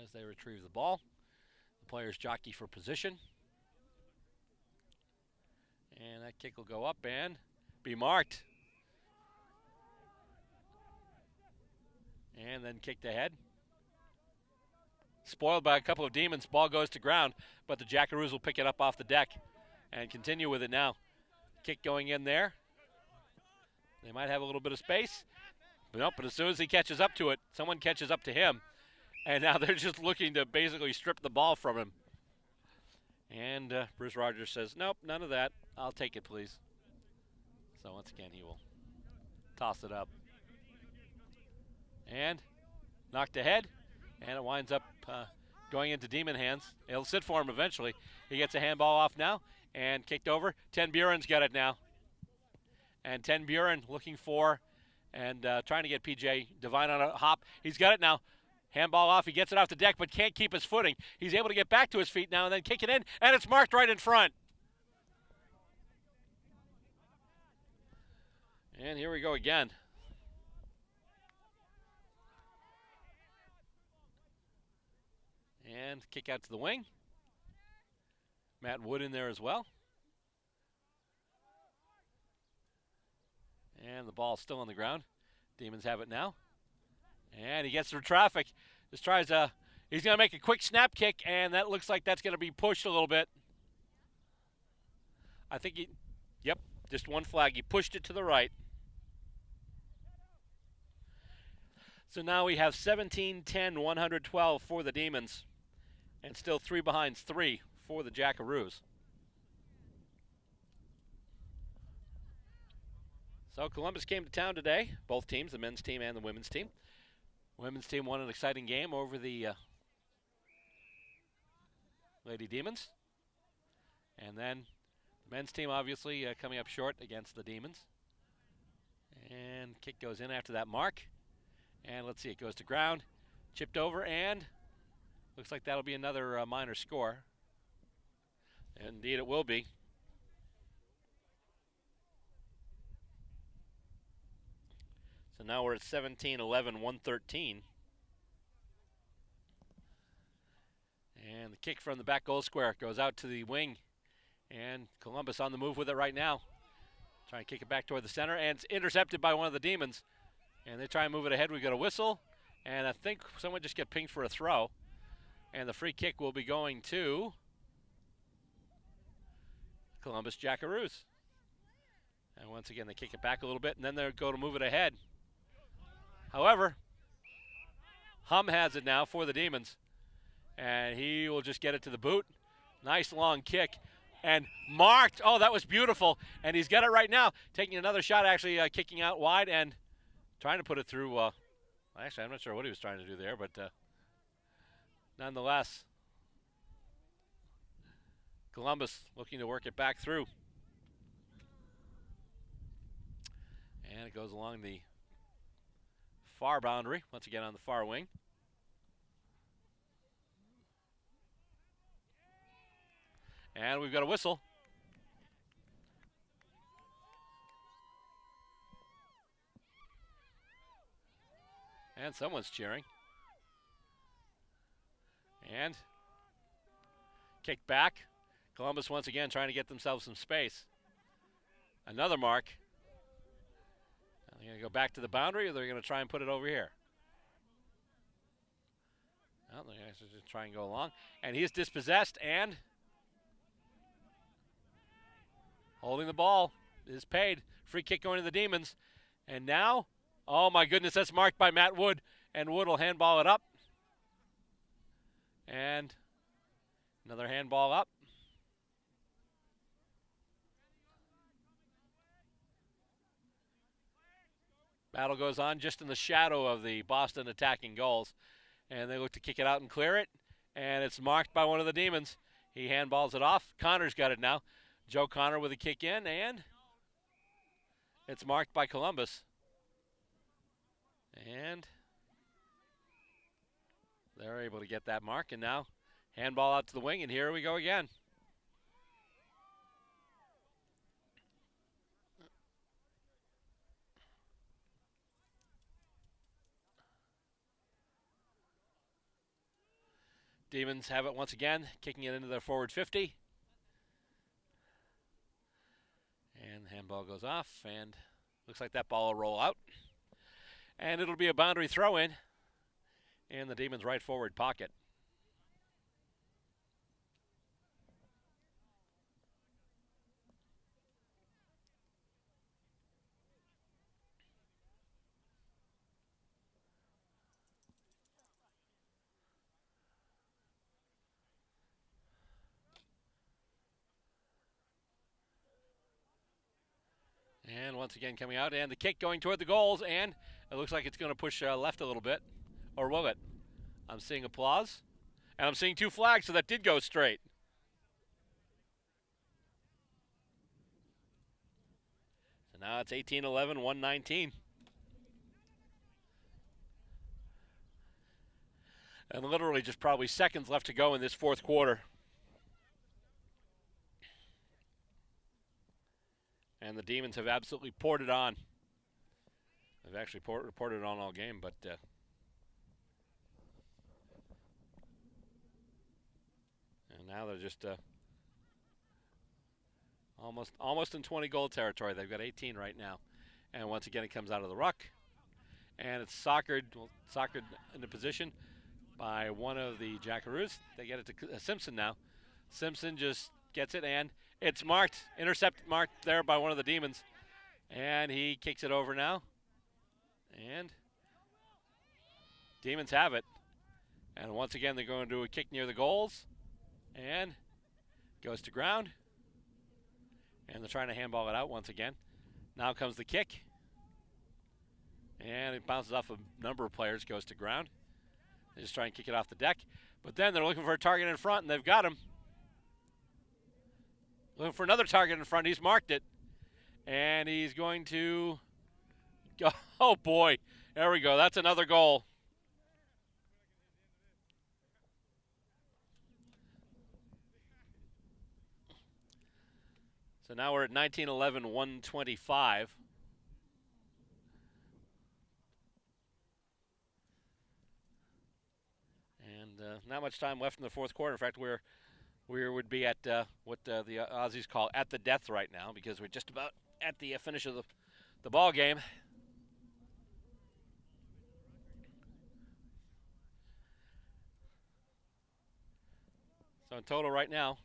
As they retrieve the ball, the players jockey for position. And that kick will go up and be marked. And then kicked ahead. Spoiled by a couple of Demons. Ball goes to ground, but the Jackaroos will pick it up off the deck and continue with it now. Kick going in there. They might have a little bit of space. But nope, but as soon as he catches up to it, someone catches up to him. And now they're just looking to basically strip the ball from him. And Bruce Rogers says, nope, none of that. I'll take it, please. So once again, he will toss it up. And knocked ahead. And it winds up going into Demon hands. It'll sit for him eventually. He gets a handball off now and kicked over. Ten Buren's got it now. And Ten Buren looking for and trying to get PJ Devine on a hop. He's got it now. Handball off, he gets it off the deck, but can't keep his footing. He's able to get back to his feet now and then kick it in, and it's marked right in front. And here we go again. And kick out to the wing. Matt Wood in there as well. And the ball's still on the ground. Demons have it now. And he gets through traffic. Just tries he's going to make a quick snap kick, and that looks like that's going to be pushed a little bit. I think yep, just one flag. He pushed it to the right. So now we have 17-10, 112 for the Demons. And still 3 behind 3 for the Jackaroos. So Columbus came to town today, both teams, the men's team and the women's team. Women's team won an exciting game over the Lady Demons. And then the men's team obviously coming up short against the Demons. And kick goes in after that mark. And let's see, it goes to ground, chipped over, and looks like that'll be another minor score. Indeed it will be. So now we're at 17-11, 113. And the kick from the back goal square goes out to the wing. And Columbus on the move with it right now. Trying to kick it back toward the center, and it's intercepted by one of the Demons. And they try and move it ahead. We got a whistle, and I think someone just got pinged for a throw. And the free kick will be going to Columbus Jackaroos. And once again, they kick it back a little bit, and then they go to move it ahead. However, Hum has it now for the Demons, and he will just get it to the boot. Nice long kick, and marked. Oh, that was beautiful, and he's got it right now. Taking another shot, actually kicking out wide and trying to put it through. Actually, I'm not sure what he was trying to do there, but nonetheless, Columbus looking to work it back through. And it goes along the far boundary, once again on the far wing. And we've got a whistle. And someone's cheering. And kick back. Columbus once again trying to get themselves some space. Another mark. Are they going to go back to the boundary, or they're going to try and put it over here? Well, they're going to just try and go along. And he's dispossessed, and holding the ball is paid. Free kick going to the Demons. And now, oh my goodness, that's marked by Matt Wood. And Wood will handball it up. And another handball up. Battle goes on just in the shadow of the Boston attacking goals. And they look to kick it out and clear it. And it's marked by one of the Demons. He handballs it off. Connor's got it now. Joe Connor with a kick in, and it's marked by Columbus. And they're able to get that mark, and now handball out to the wing, and here we go again. Demons have it once again, kicking it into their forward 50. And the handball goes off, and looks like that ball will roll out. And it'll be a boundary throw-in in the Demons' right forward pocket. And once again coming out, and the kick going toward the goals, and it looks like it's going to push left a little bit. Or will it? I'm seeing applause, and I'm seeing 2 flags, so that did go straight. So now it's 18-11, 119. And literally just probably seconds left to go in this fourth quarter. And the Demons have absolutely poured it on. They've actually poured it on all game, but now they're just almost in 20-goal territory. They've got 18 right now. And once again, it comes out of the ruck. And it's soccered into position by one of the Jackaroos. They get it to Simpson now. Simpson just gets it, and it's marked, marked there by one of the Demons. And he kicks it over now. And Demons have it. And once again, they're going to do a kick near the goals. And goes to ground. And they're trying to handball it out once again. Now comes the kick. And it bounces off a number of players, goes to ground. They just try and kick it off the deck. But then they're looking for a target in front, and they've got him. Looking for another target in front. He's marked it. And he's going to go. Oh, boy. There we go. That's another goal. So now we're at 19-11-125. And not much time left in the fourth quarter. In fact, we would be at what the Aussies call at the death right now, because we're just about at the finish of the ball game. So in total right now,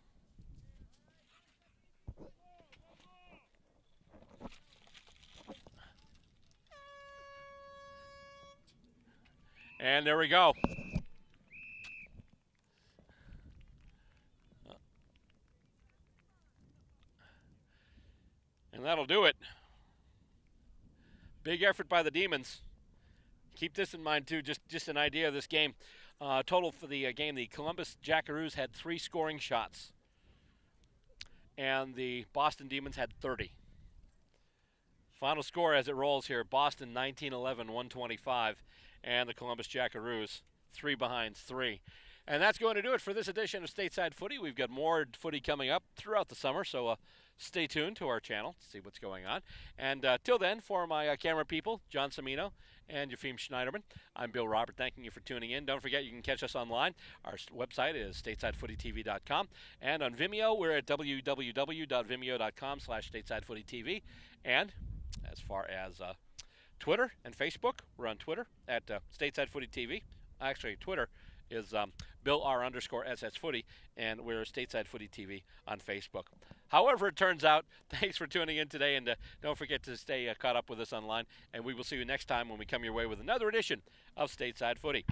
and there we go. And that'll do it. Big effort by the Demons. Keep this in mind, too, just an idea of this game. Total for the game, the Columbus Jackaroos had 3 scoring shots. And the Boston Demons had 30. Final score as it rolls here, Boston 19-11-125. And the Columbus Jackaroos 3 behind 3. And that's going to do it for this edition of Stateside Footy. We've got more footy coming up throughout the summer, so stay tuned to our channel to see what's going on. And till then, for my camera people, John Cimino and Yefim Schneiderman, I'm Bill Robert, thanking you for tuning in. Don't forget, you can catch us online. Our website is statesidefootytv.com. And on Vimeo, we're at www.vimeo.com/statesidefootytv. And as far as Twitter and Facebook, we're on Twitter at Stateside Footy TV. Actually, Twitter is Bill R_SS Footy, and we're Stateside Footy TV on Facebook. However it turns out, thanks for tuning in today, and don't forget to stay caught up with us online, and we will see you next time when we come your way with another edition of Stateside Footy.